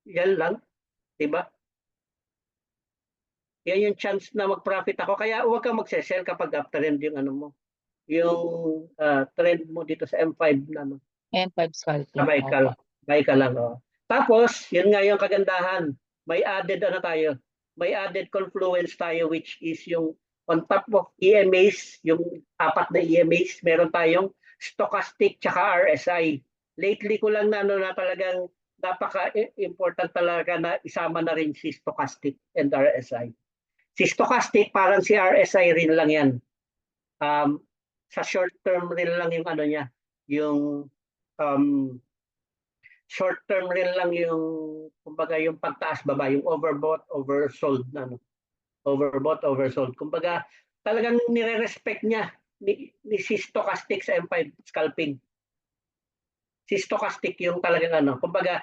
yan lang, 'di ba? Yan yung chance na mag-profit ako. Kaya huwag kang magse-sell kapag uptrend yung ano mo. Yung trend mo dito sa M5 na ano. M5 scalping. Sabay ka lang. Sabay ka lang. Tapos, yun nga yung kagandahan. May added ano tayo. May added confluence tayo which is yung on top of EMAs, yung 4 na EMAs, meron tayong stochastic tsaka RSI. Lately ko lang na ano na talagang napaka-important talaga na isama na rin si stochastic and RSI. Si stochastic parang si RSI rin lang yan. Sa short term rin lang yung ano niya, yung short term rin lang yung kumbaga yung pagtaas baba, yung overbought, oversold na ano. Overbought, oversold. Kumbaga talagang nire-respect niya ni si stochastic sa M5 scalping. Si stochastic yung talagang ano. Kumbaga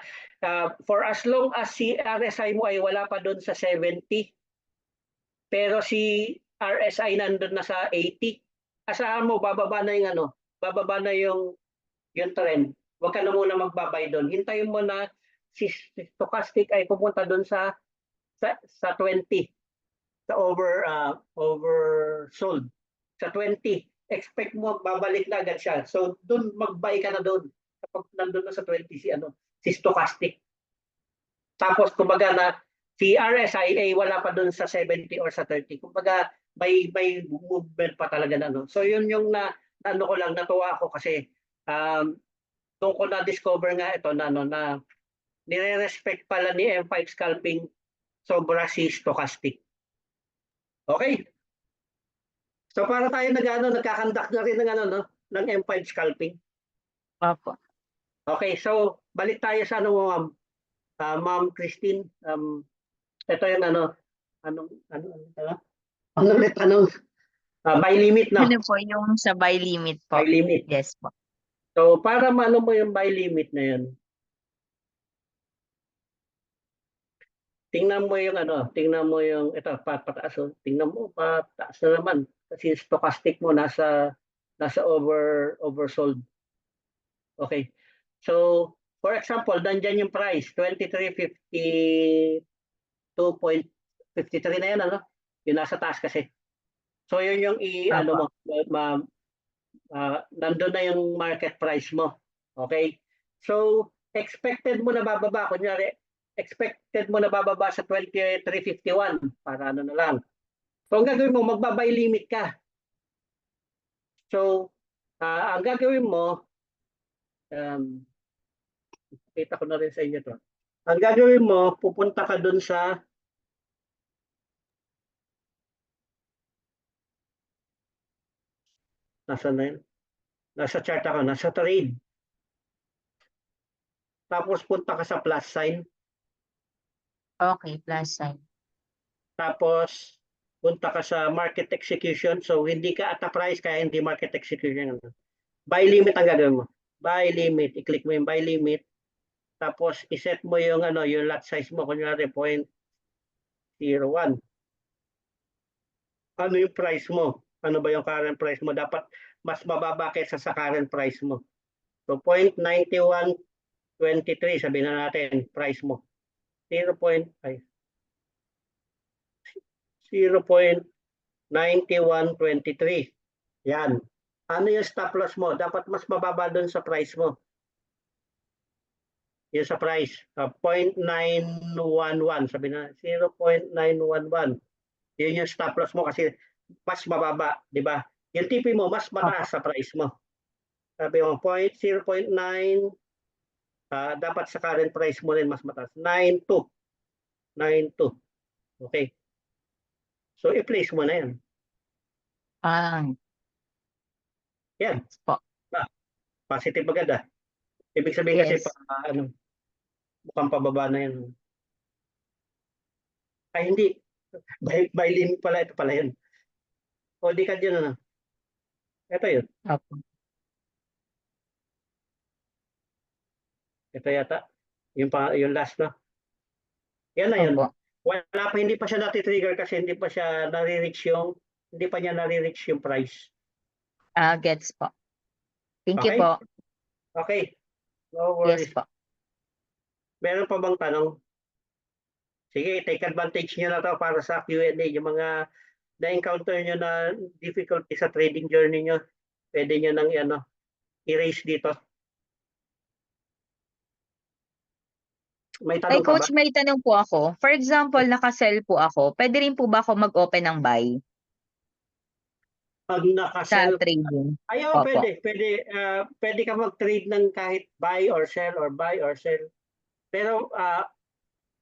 for as long as si RSI mo ay wala pa doon sa 70, pero si RSI nandun na sa 80, asahan mo bababa na yung ano, bababa na yung trend. Huwag ka na muna magbabay doon. Hintayin mo na si stochastic ay pupunta doon sa 20, sa oversold. Sa 20, expect mo babalik na agad siya. So doon mag-buy ka na doon kapag nandun na sa 20 si stochastic. Tapos kumbaga na si RSI ay wala pa doon sa 70 or sa 30. Kumbaga may movement pa talaga na no. So yun yung ano ko lang natuwa ako kasi doon ko na discover nga ito na nire-respect pala ni M5 scalping sobra si stochastic. Okay. So para tayo nagkakandak na rin ng M5 scalping. Opo. Okay, so balik tayo sa Ma'am Christine. Ito yung buy limit na. Ano po yung sa buy limit po? Buy limit. Yes po. So para maano mo yung buy limit na yun. Tingnan mo yung ito pataas tingnan mo pataas na naman kasi stochastic mo nasa oversold. Okay. So for example, nandiyan yung price 2352.53 na yan Yung nasa taas kasi. So yun yung nandun na yung market price mo. Okay? So expected mo na bababa kunyari expected mo na bababa sa 2351 para na lang. So ang gagawin mo magbabay limit ka. So ang gagawin mo kita ko na rin sa inyo to. Ang gagawin mo, pupunta ka dun sa nasa chart ako, nasa trade. Tapos punta ka sa plus sign. Okay, plus sign. Tapos punta ka sa market execution. So hindi ka at a price kaya hindi market execution. Buy limit ang gagawin mo. Buy limit, i-click mo yung buy limit. Tapos i-set mo yung yung lot size mo kunyari 0.01. Ano yung price mo? Ano ba yung current price mo? Dapat mas mababa kaysa sa current price mo. So 0.9123 sabihin na natin price mo. 0.9123. Yan. Ano yung stop loss mo? Dapat mas mababa doon sa price mo. Yung sa price. 0.911. Sabi na 0.911. Yun yung stop loss mo kasi mas mababa. Di ba? Yung TP mo, mas mataas sa price mo. Sabi mo, 0.9. Dapat sa current price mo rin mas mataas. 92. Okay. So, i-place mo na yan. Yan. Po. Positive agad Ibig sabihin kasi Yes. mukhang pababa na yan. Ay, hindi. By limit pala, ito pala yan. O, di ka dyan Ito yun. Opo. Ito yata. Yung last, no? Yan na yun. Opo. Wala pa, hindi pa siya nati-trigger kasi hindi pa niya nare-reach yung price. Gets po. Thank you Okay? po. Okay. No Yes worries. po. Meron pa bang tanong? Sige, take advantage nyo na to para sa Q&A. Yung mga na-encounter nyo na difficulty sa trading journey nyo, pwede nyo nang erase dito. May Ay, tanong ka ba? coach, may tanong po ako. For example, naka-sell po ako. Pwede rin po ba ako mag-open ng buy Pag sa naka-sell, trading? ayaw, Opo. pwede. Pwede ka mag-trade ng kahit buy or sell or buy or sell. Pero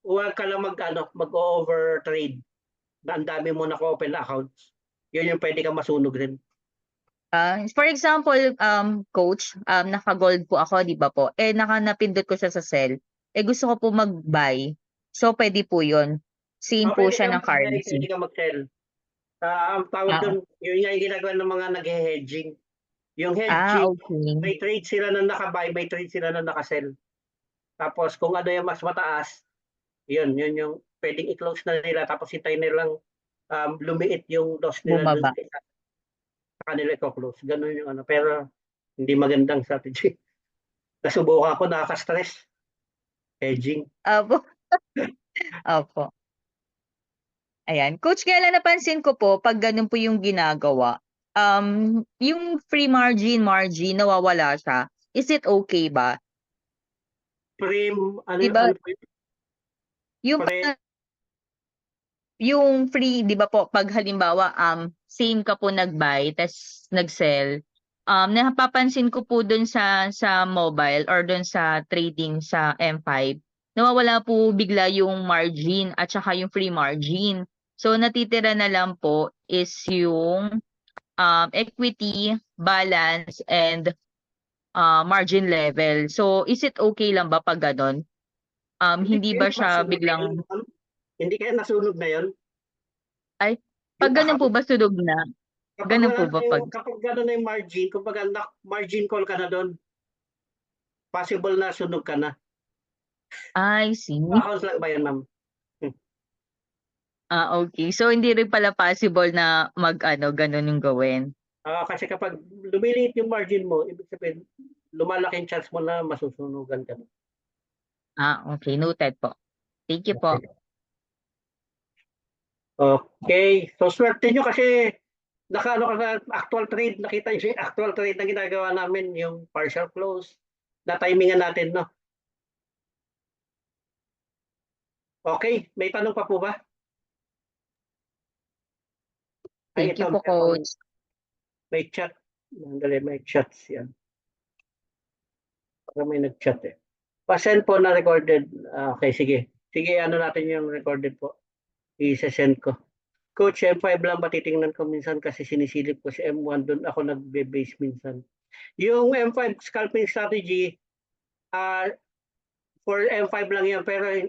huwag ka lang mag-over trade. Na ang dami mo naka-open na accounts. Yun yung pwede ka masunog rin. For example, coach, naka-gold po ako, di ba po? Napindot ko siya sa sell. Gusto ko po mag-buy. So, pwede po yun. Same po Pwede siya ka ng mag-buy, pwede currency. ka mag-sell. Ang tawag Ah, doon, yun nga yung ginagawa ng mga nag-hedging. Yung hedging, okay. may trade sila na naka-buy, may trade sila na naka-sell. Tapos kung ano yung mas mataas, yun yung pwedeng i-close na nila. Tapos hintayin nilang lumiit yung loss nila dun Bumaba. sa kanila i-close. Ganun yung pero hindi magandang strategy. Nasubukan ko, nakaka-stress. Hedging. Opo. Opo. Ayan. Coach, kaya lang napansin ko po, pag ganun po yung ginagawa, yung free margin, nawawala siya. Is it okay ba? Frame, Diba, ano po yun? yung Frame, yung free, 'di ba po, pag halimbawa same ka po nag-buy tas nag-sell, napapansin ko po dun sa mobile or dun sa trading sa M5, nawawala po bigla yung margin at saka yung free margin. So natitira na lang po is yung equity, balance and margin level. So is it okay lang ba pag ganon? Hindi ba siya nasunog na yun, biglang ma'am? Hindi kaya nasunog na yun? ay pag Yung ganun po account? ba sunog na? Ganun po ba pag Kapag gano'n na yung margin, kumbaga margin call ka na doon, possible na sunog ka na. I see. Accounts lang ba yan, ma'am? Okay. So hindi rin pala possible na ganun yung gawin. Kasi kapag lumiliit yung margin mo, ibig sabihin, lumalaki yung chance mo na masusunugan ka na. Okay. Noted po. Thank you po. Okay. So, swerte nyo kasi nakaano ka sa actual trade. Nakita nyo yung actual trade na ginagawa namin, yung partial close. Na-timingan natin, no? Okay. May tanong pa po ba? Thank you ito, po, coach. may chat. Mandali, may chats yan. Para may nag-chat eh. Pa-send po na recorded. Okay, sige. Sige, natin yung recorded po. I-send ko. Coach, M5 lang ba titingnan ko minsan kasi sinisilip ko si M1 doon ako nagbe-base minsan. Yung M5 scalping strategy, for M5 lang yan pero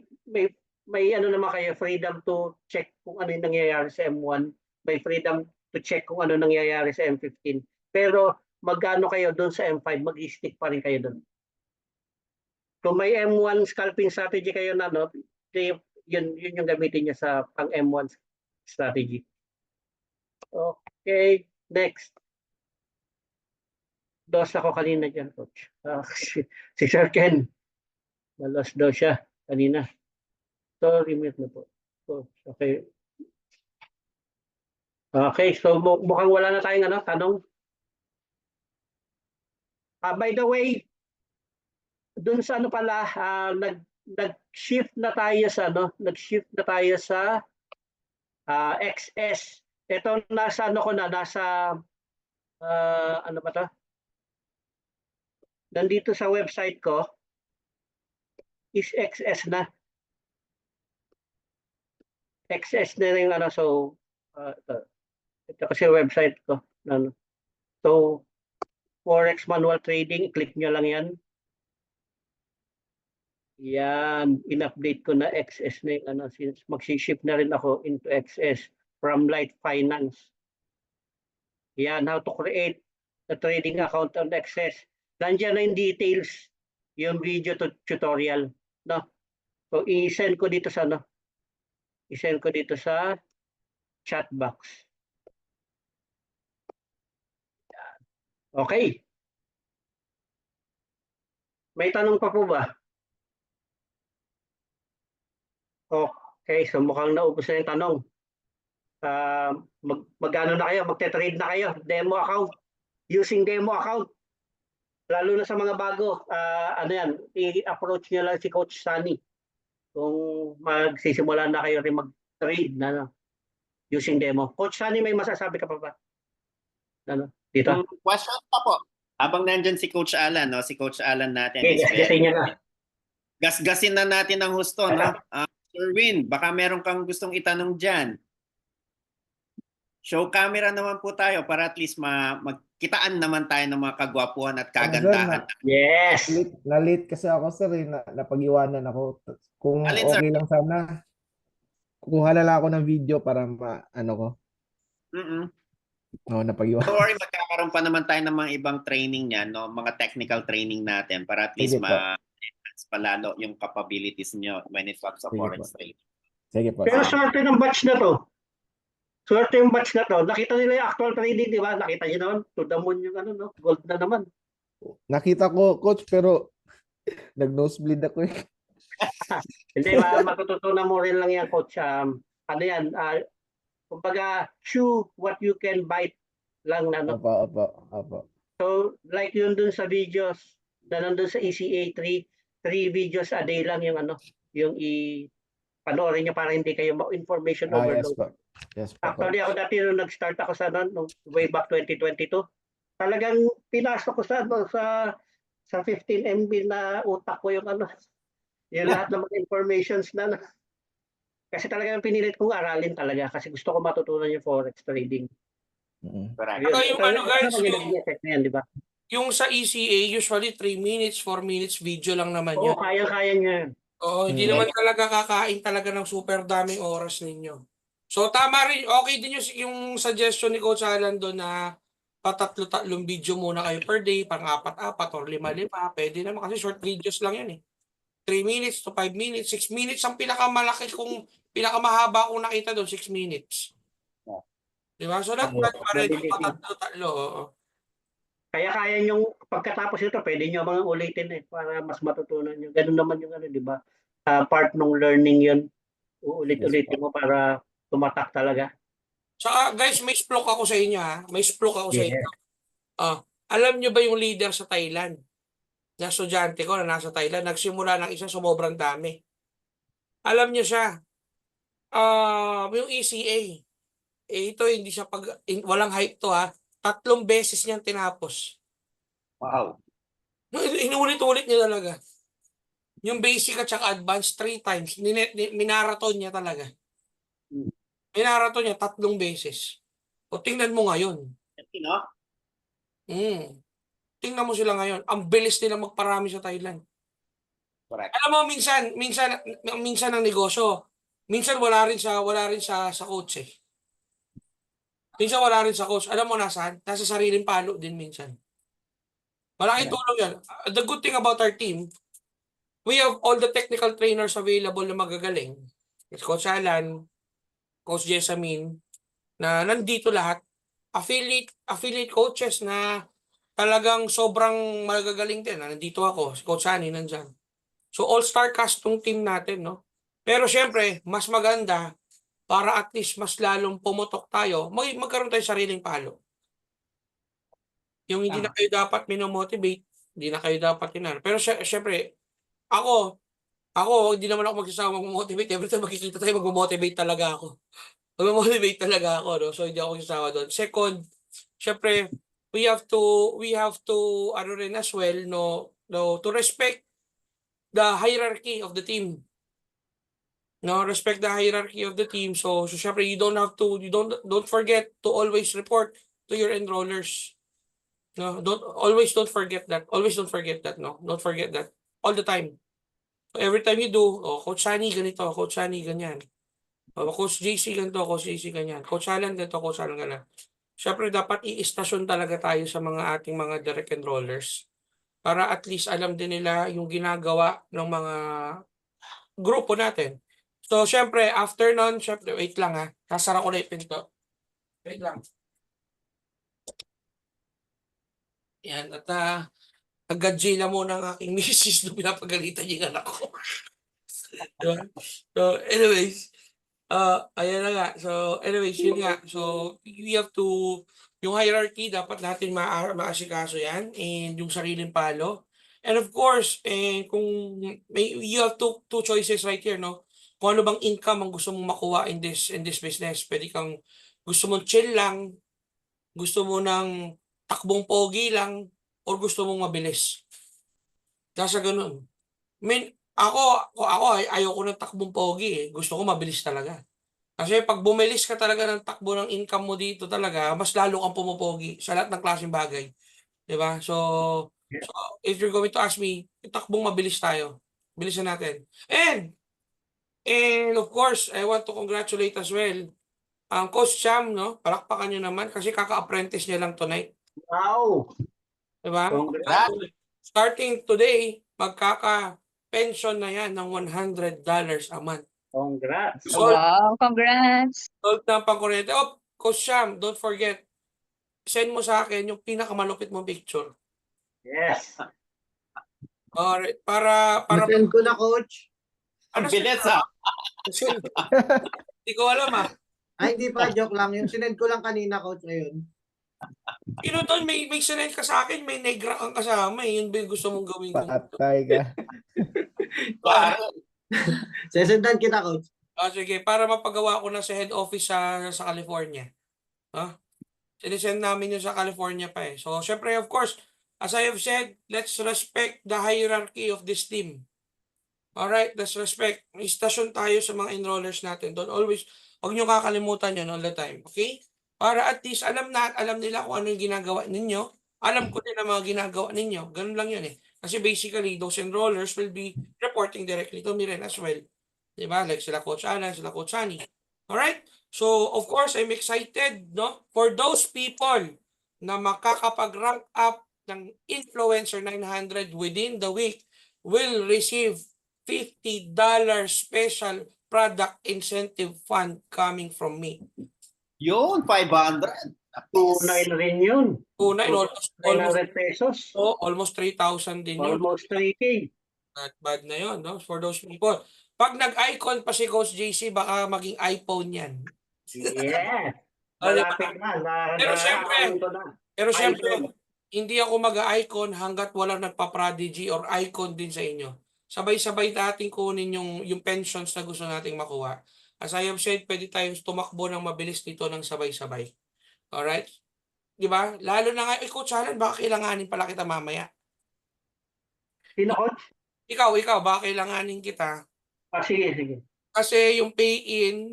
may naman kayo, freedom to check kung ano yung nangyayari sa M1. May freedom to check kung ano nangyayari sa M15. Pero magkano kayo doon sa M5, mag-stick pa rin kayo doon. Kung may M1 scalping strategy kayo na, yun yung gamitin niya sa pang M1 strategy. Okay, next. Dos ako kanina dyan, coach. Si Sir Ken. Malos daw siya kanina. So, remute na po. Okay. Okay, so mukhang wala na tayong tanong. By the way, dun sa pala, nag-shift na tayo sa nag-shift na tayo sa XS. Ito nasa nasa ano ba to? Nandito sa website ko is XS na. XS na rin so ito kasi website ko. So Forex manual trading, click nyo lang yan. Yan, in-update ko na XS na yung since magsi-shift na rin ako into XS from Light Finance. Yan, how to create a trading account on Access. Nandiyan na yung details, yung video tutorial, no? So i-send ko dito sa ano? I-send ko dito sa chat box. Okay. May tanong pa po ba? Okay, so mukhang naubos na yung tanong. Mag-ano na kayo, magte-trade na kayo, demo account, using demo account. Lalo na sa mga bago, ano yan, i-approach nyo lang si Coach Sunny. Kung magsisimula na kayo rin mag-trade na no, using demo. Coach Sunny, may masasabi ka pa ba? Ano, dito? Question pa po. Habang nandyan si Coach Alan, no? Si Coach Alan natin. Okay, gasgasin niya na. Gasgasin na natin ang husto, no? Sir Win, baka meron kang gustong itanong dyan. Show camera naman po tayo para at least magkitaan naman tayo ng mga kagwapuhan at kagandahan. Yes! Na-late kasi ako, sir. Napag-iwanan ako. Kung Alin, sir? okay lang sana, kukuha na lang ako ng video para ano ko. No, napag-iwanan. Don't worry, magkakaroon pa naman tayo ng mga ibang training niyan, no? Mga technical training natin para at least Sige po. ma-enhance palalo yung capabilities nyo when it comes to Sige forex po. trading. Sige po. Pero swerte ng batch na to. Swerte yung batch na to. Nakita nila yung actual trading, di ba? Nakita nyo naman, to the moon yung ano, no? Gold na naman. Nakita ko, coach, pero nag-nosebleed ako eh. Hindi, matututunan mo rin lang yan, Coach. Ano yan, kumbaga, chew what you can bite lang na, no? Opo. So, like yun dun sa videos, na nandun sa ECA, 3 videos a day lang yung ano, yung panoorin nyo para hindi kayo information Yes overload. po. Yes po. Actually, ako dati nung nag-start ako sa nung way back 2022, talagang pinasok ko sa 15 MB na utak ko yung ano, yung lahat ng mga informations na. Kasi talagang pinilit kong aralin talaga kasi gusto ko matutunan yung forex trading. Correct. Saka yung ano, guys, yan, di ba? Yung sa ECA, usually 3 minutes, 4 minutes video lang naman Oo, yun. kaya niya. Oo, hindi naman talaga kakain talaga ng super daming oras ninyo. So tama rin, okay din yung suggestion ni Coach Alan doon na patatlo-tatlong video muna kayo per day, pang 4-4 or 5-5. Pwede naman kasi short videos lang yan eh. 3 minutes to 5 minutes, 6 minutes ang pinakamalaki pinakamahaba kong nakita doon, 6 minutes. Diba? So not bad pa rin yung patatlo-tatlo. Oo. Kaya yung pagkatapos ito, pwede nyo mga ulitin eh para mas matutunan nyo. Ganun naman yung ano, di ba? Part ng learning yun. Uulit-ulitin mo para tumatak talaga. Saka guys, may splok ako sa inyo ha. May splok ako sa inyo. Alam nyo ba yung leader sa Thailand? Na estudyante ko na nasa Thailand, nagsimula ng isa sobrang dami. Alam nyo siya, yung ECA, ito hindi siya walang hype to ha. 3 beses niyang tinapos. Wow. Inulit-ulit niya talaga. Yung basic at saka advanced 3 times. Minaraton niya talaga. Minaraton niya 3 beses. O tingnan mo ngayon. No? Tingnan mo sila ngayon. Ang bilis nila magparami sa Thailand. Correct. Alam mo, minsan ang negosyo, minsan wala rin sa coach eh. Minsan wala rin sa coach. Alam mo nasaan? Nasa sariling palo din minsan. Malaking tulong yan. The good thing about our team, we have all the technical trainers available na magagaling. It's Coach Alan, Coach Jessamine, na nandito lahat. Affiliate coaches na talagang sobrang magagaling din. Nandito ako, si Coach Sunny nandyan. So all-star cast tong team natin, no? Pero syempre, mas maganda para at least mas lalong pumutok tayo, magkaroon tayo sariling palo. Yung hindi na kayo dapat minomotivate, hindi na kayo dapat yun. Pero syempre, ako, hindi naman ako magsasawa mag-motivate. Every time makikita tayo, mag-motivate talaga ako. Mag-motivate talaga ako, no? So hindi ako magsasawa doon. Second, syempre, we have to ano rin as well, no, to respect the hierarchy of the team. No, respect the hierarchy of the team. So syempre you don't forget to always report to your enrollers. No, don't forget that. Always don't forget that, no. Don't forget that all the time. So every time you do, Coach Sunny ganito, Coach Sunny ganyan. Coach JC ganito, Coach JC ganyan. Coach Alan ganito, Coach Alan ganyan. syempre dapat i-istasyon talaga tayo sa mga ating mga direct enrollers para at least alam din nila yung ginagawa ng mga grupo natin. So, syempre, after nun, syempre, wait lang ha. Sasara ko na yung pinto. Wait lang. Yan, at nag-gadjila muna ang aking misis nung pinapagalitan yung anak ko. Diba? So, anyways, ayan na nga. So, anyways, yun nga. So, we have to, yung hierarchy, dapat natin maasikaso yan, and yung sariling palo. And of course, kung you have two choices right here, no? Kung ano bang income ang gusto mong makuha in this business. Pwede kang gusto mong chill lang, gusto mo ng takbong pogi lang, or gusto mong mabilis. Nasa ganun. I mean, ako ayoko ng takbong pogi eh. Gusto ko mabilis talaga. Kasi pag bumilis ka talaga ng takbo ng income mo dito talaga, mas lalo kang pumopogi sa lahat ng klaseng bagay. 'Di ba? So if you're going to ask me, takbong mabilis tayo. Bilisan natin. And of course, I want to congratulate as well ang Coach Cham, no? Palakpakan niyo naman kasi kaka-apprentice niya lang tonight. Wow! 'Di ba? Congrats! Starting today, magkaka-pension na yan ng $100 a month. Congrats! Wow, congrats! Sold ng pangkuryente. Oh, Coach Sham, don't forget, send mo sa akin yung pinakamalupit mong picture. Yes! Alright, para Send ko na, coach. ano Ang bilis, ah. Hindi ko alam ah. Ay, hindi pa, joke lang. Yung sinend ko lang kanina, coach, ngayon. Doon may sinend ka sa akin, may negra kang kasama eh. Yun ba yung gusto mong gawin ko? Patay ka. Sesendan kita, coach. Sige, para mapagawa ko na sa head office sa California. Sinisend namin yun sa California pa eh. So, syempre, of course, as I have said, let's respect the hierarchy of this team. Alright, let's respect. May stasyon tayo sa mga enrollers natin. Don't always, huwag nyo kakalimutan yun all the time. Okay? Para at least alam nila kung ano yung ginagawa ninyo. Alam ko din ang mga ginagawa ninyo. Ganun lang yun eh. Kasi basically, those enrollers will be reporting directly to me rin as well. Diba? Like sila Coach Alan, sila Coach Sunny. Alright? So, of course, I'm excited, no? For those people na makakapag-rank up ng Influencer 900 within the week will receive $50 special product incentive fund coming from me. Yun, 500. Tunay na rin yun. Tunay, almost 900 pesos. almost 3,000 din yun. Almost 3K. Not bad na yun, no? For those people. Pag nag-icon pa si Coach JC, baka maging iPhone yan. Yeah. Malapit na. Pero syempre, hindi ako mag-icon hanggat wala nagpa-prodigy or icon din sa inyo. Sabay-sabay natin kunin yung pensions na gusto nating makuha. As I have said, pwede tayong tumakbo ng mabilis dito ng sabay-sabay. Alright? Di ba? Lalo na nga, Coach Alan, baka kailanganin pala kita mamaya. Sino, Coach? Ikaw, baka kailanganin kita. Sige. Kasi yung pay-in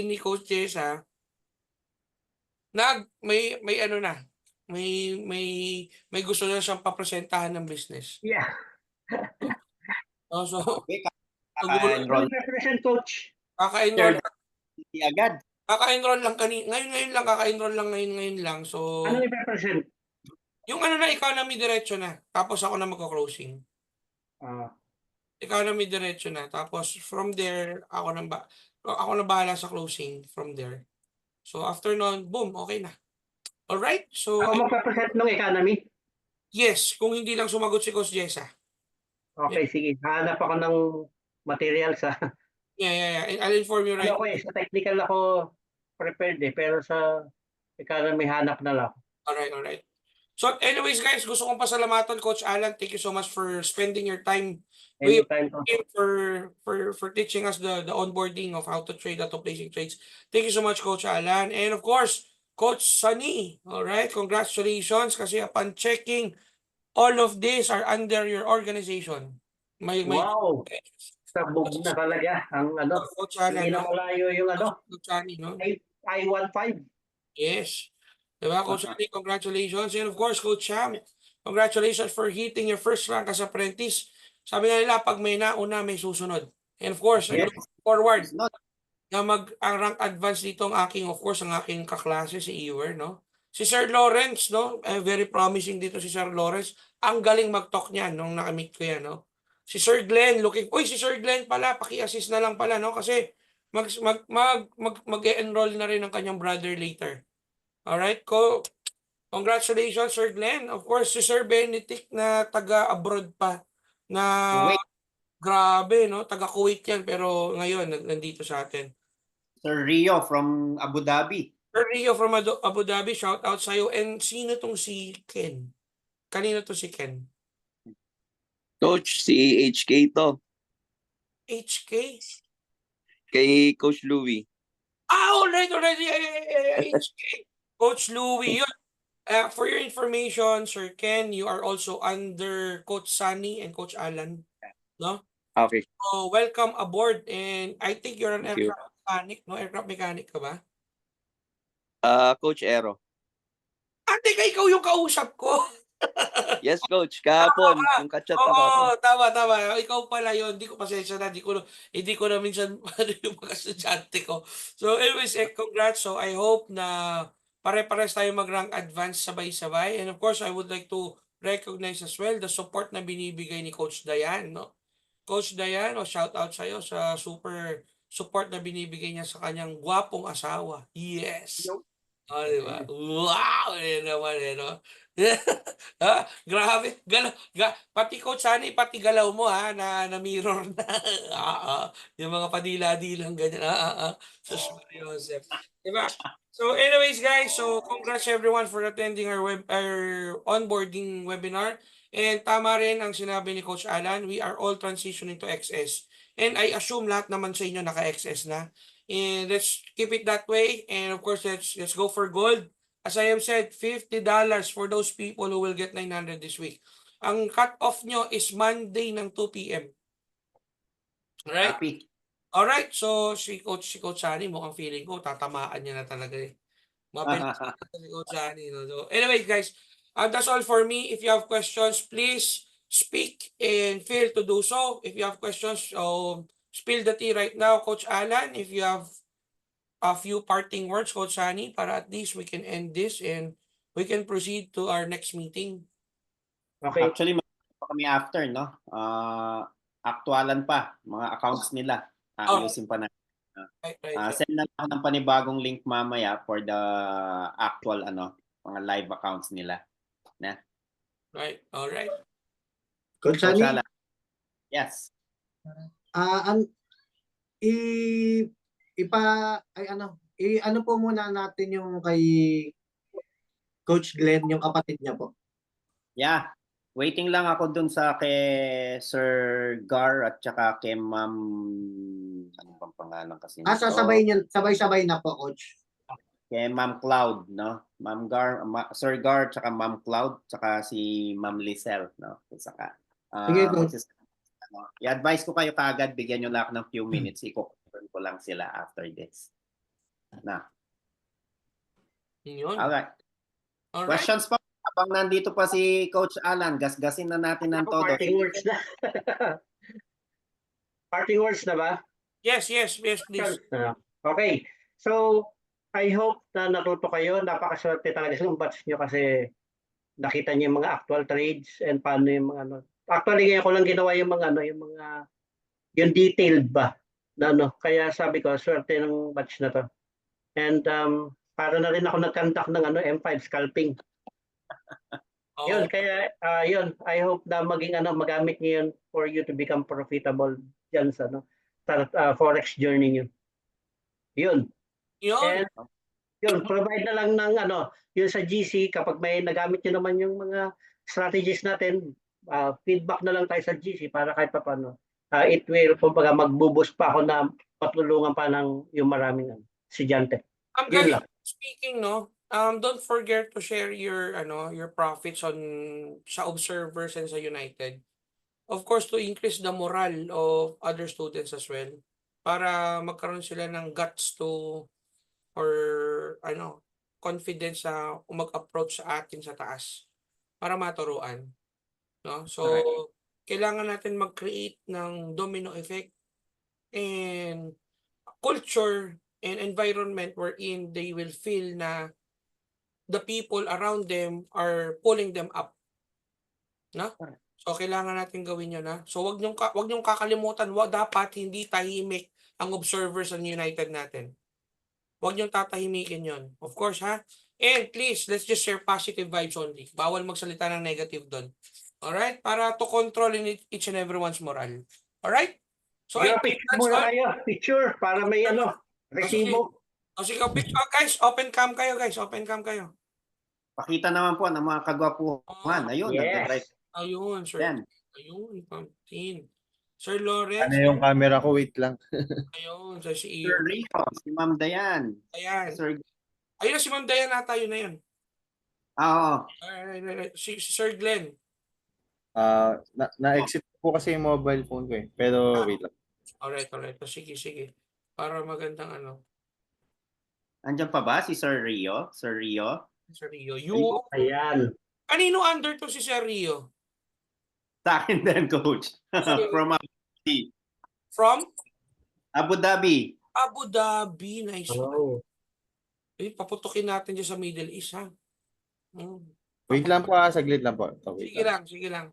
ni Coach Jessa, may ano na, may gusto na siyang papresentahan ng business. Yeah. So, Kaka-enroll. Represent, Coach. kaka-enroll Hindi agad. lang ngayon lang kaka-enroll lang ngayon lang. So, Ano i-represent? yung ano na ikaw na may diretso na, tapos ako na magko-closing. Ikaw na may diretso na, tapos from there ako na bahala sa closing from there. So after nun, boom, okay na. All right? So Ako magpapresent ng economy? yes, kung hindi lang sumagot si Coach Jessa. Okay, sige. Hanap ako ng materials. Yeah. And I'll inform you right. Okay, sa technical ako prepared pero sa economy hanap na lang. Alright. So anyways guys, gusto kong pasalamatan Coach Alan. Thank you so much for spending your time Anytime. for teaching us the onboarding of how to trade, how to placing trades. Thank you so much Coach Alan. And of course, Coach Sunny. Alright, congratulations kasi upon checking, all of these are under your organization. Wow! Sabog na talaga ang ano. Coach Alan, Hindi na malayo yung ano. Coach Sunny, no? I-15. Yes. Diba, Coach Sunny, congratulations. And of course, Coach Sham, congratulations for hitting your first rank as apprentice. Sabi nga nila, pag may nauna, may susunod. And of course, I look forward na ang rank advance dito ang aking, of course, ang aking kaklase si Ewer, no? Si Sir Lawrence, no? Very promising dito si Sir Lawrence. Ang galing mag-talk niyan nung nakamit ko yan, no? Si Sir Glenn, si Sir Glenn pala, paki-assist na lang pala, no? Kasi mag-enroll na rin ang kanyang brother later. Alright, congratulations, Sir Glenn. Of course, si Sir Benedict na taga-abroad pa, na Kuwait. grabe, no? Taga-Kuwait yan, pero ngayon, nandito sa atin. Sir Rio from Abu Dhabi. Sir Rio from Abu Dhabi, shout out sa'yo. And sino tong si Ken? Kanino to si Ken? Coach, si HK to. HK? Kay Coach Louie. Alright. HK. Coach Louie, yun. For your information, Sir Ken, you are also under Coach Sunny and Coach Alan. No? Okay. So, welcome aboard. And I think you're an Thank you. aircraft mechanic, no? Aircraft mechanic ka ba? Coach Aero. Teka, ikaw yung kausap ko. Yes, Coach. Kahapon, yung kachat na Oo, kahapon. tama. Ikaw pala yun. Hindi ko pasensya na. Hindi ko na minsan yung mga estudyante ko. So anyways, congrats. So I hope na pare-pares tayo mag-rank advance sabay-sabay. And of course, I would like to recognize as well the support na binibigay ni Coach Dayan, no? Coach Dayan, shout out sa'yo sa super support na binibigay niya sa kanyang gwapong asawa. Yes. Diba? Wow! Naman, no? Grabe. Pati Coach Sunny, pati galaw mo, na mirror na. Yung mga padila-dilang ganyan. Sus Maria Joseph. Diba? So anyways, guys, congrats everyone for attending our onboarding webinar. And tama rin ang sinabi ni Coach Alan, we are all transitioning to XS. And I assume lahat naman sa inyo naka-XS na. And let's keep it that way. And of course, let's go for gold. As I have said, $50 for those people who will get 900 this week. Ang cut-off nyo is Monday ng 2 p.m. Alright? Happy. Alright, so si Coach Sunny, mukhang feeling ko, tatamaan niya na talaga eh. Mapili si Coach Sunny. No? So, anyway, guys, that's all for me. If you have questions, please speak and feel to do so. If you have questions, spill the tea right now, Coach Alan. If you have a few parting words, Coach Sunny, para at least we can end this and we can proceed to our next meeting. Okay. Actually, pa kami after, no? Aktualan pa, mga accounts nila. Ayusin pa na. Right. Send na ako ng panibagong link mamaya for the actual, mga live accounts nila. Na? Right, alright. Coach Sunny, Yes. ano po muna natin yung kay Coach Glenn, yung kapatid niya po. Yeah. Waiting lang ako dun sa kay Sir Gar at saka kay Ma'am, ano bang pangalan kasi? Sabay-sabay na po, Coach. Kay Ma'am Cloud, no? Ma'am Gar, Sir Gar, tsaka Ma'am Cloud, tsaka si Ma'am Lizelle, no? Saka, Sige, Coach. i-advise ko kayo kaagad, bigyan nyo lang ng few minutes, i-confirm ko lang sila after this. Na. Yun. Alright. Alright. Questions pa? Habang nandito pa si Coach Alan, gasgasin na natin ng todo. Parting words na. Parting words na ba? Yes, please. Okay. So, I hope na natuto kayo. Napakaswerte talaga sa batch nyo kasi nakita niyo yung mga actual trades and paano yung mga ano. Actually, ngayon ko lang ginawa yung mga yung detailed ba na Kaya sabi ko, swerte ng batch na to. And para na rin ako nag-conduct ng M5 scalping. Yun, kaya yun, I hope na magamit niyo yun for you to become profitable dyan sa forex journey niyo. Yun. And yun, provide na lang ng yun sa GC kapag may nagamit niyo naman yung mga strategies natin, feedback na lang tayo sa GC para kahit pa paano. It will, kumbaga, magbuboost pa ako na patulungan pa ng yung maraming estudyante. Guys, speaking, don't forget to share your profits sa observers and sa United. Of course, to increase the morale of other students as well. Para magkaroon sila ng guts to or confidence na mag-approach sa atin sa taas para maturuan. No? So, kailangan natin mag-create ng domino effect and culture and environment wherein they will feel na the people around them are pulling them up. No? So kailangan natin gawin 'yon, ha. So wag niyong kakalimutan, dapat hindi tahimik ang observers ng United natin. Wag niyong tatahimikin 'yon. Of course, ha. And please, let's just share positive vibes only. Bawal magsalita ng negative doon. Alright? Para to control in each and everyone's moral. Alright? So I think Picture that's muna all. kayo. Picture para may resibo. O sige, picture guys. Open cam kayo, guys. Open cam kayo. Pakita naman po ng mga kagwapuhan. Ayun, Yes. nagdadrive. Ayun, sir. Yan. Ayun, pamtin. Sir Lawrence. Ano yung camera ko? Wait lang. Ayun, sa si Sir Iyo. Rio, si Ma'am Dayan. Ayan. Sir, Ayun, si Ma'am Diana tayo na yun. oo. Alright. Si Sir Glenn. Na-exit po kasi yung mobile phone ko eh. Pero wait lang. Alright. Sige. Para magandang ano. Andiyan pa ba si Sir Rio? Sir Rio? Sir Rio. You, Ayan. kanino under to si Sir Rio? Sa akin din, Coach. From From Abu Dhabi. Abu Dhabi. Nice one. Oh. Paputukin natin dyan sa Middle East, ha? Wait lang po saglit lang po. Ito, wait Sige lang.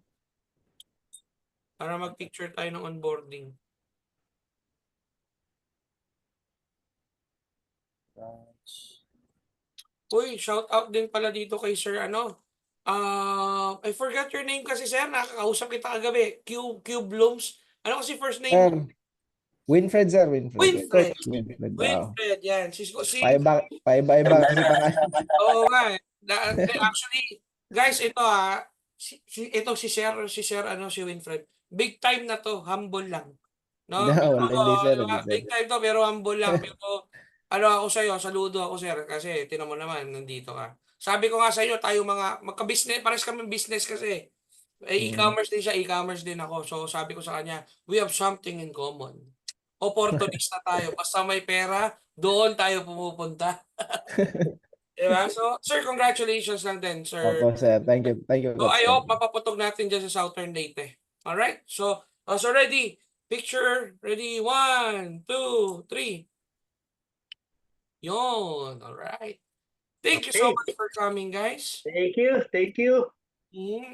Para mag-picture tayo ng onboarding. Uy, shout out din pala dito kay Sir I forgot your name kasi sir, nakakausap kita kagabi. Q Blooms. Ano kasi first name? Winfred, sir. Winfred. Winfred. Coach Winfred. Winfred, yan. Paiba kasi pangalan. Oo nga. Actually, guys, ito ito si Winfred. Big time na to, humble lang. No? No, hindi, sir. Big time to, pero humble lang. Pero ako sa'yo, saludo ako sir, kasi tinan mo naman, nandito ka. Sabi ko nga sa inyo, tayo mga magka-business, pares kami business kasi. E-commerce din siya, e-commerce din ako. So sabi ko sa kanya, we have something in common. Opportunista tayo. Basta may pera, doon tayo pumupunta. Diba? So, sir, congratulations lang din, sir. Opo, sir. Thank you. So, I hope mapaputog natin dyan sa Southern Leyte. Alright? So ready. Picture. Ready. 1, 2, 3. Yon. Alright. Thank you so much for coming, guys. Thank you.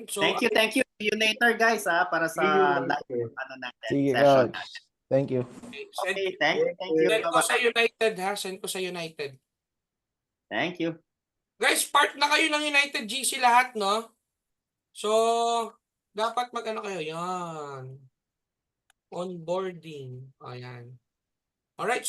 So, Thank you. See you later, guys, para sa live natin, Sige, session. Coach. Thank you. Okay, thank you. Send ko Bye-bye. sa United, ha? Send ko sa United. Thank you. Guys, part na kayo ng United GC lahat, no? So, dapat mag-ano kayo. Yan. Onboarding. Ayan. Alright.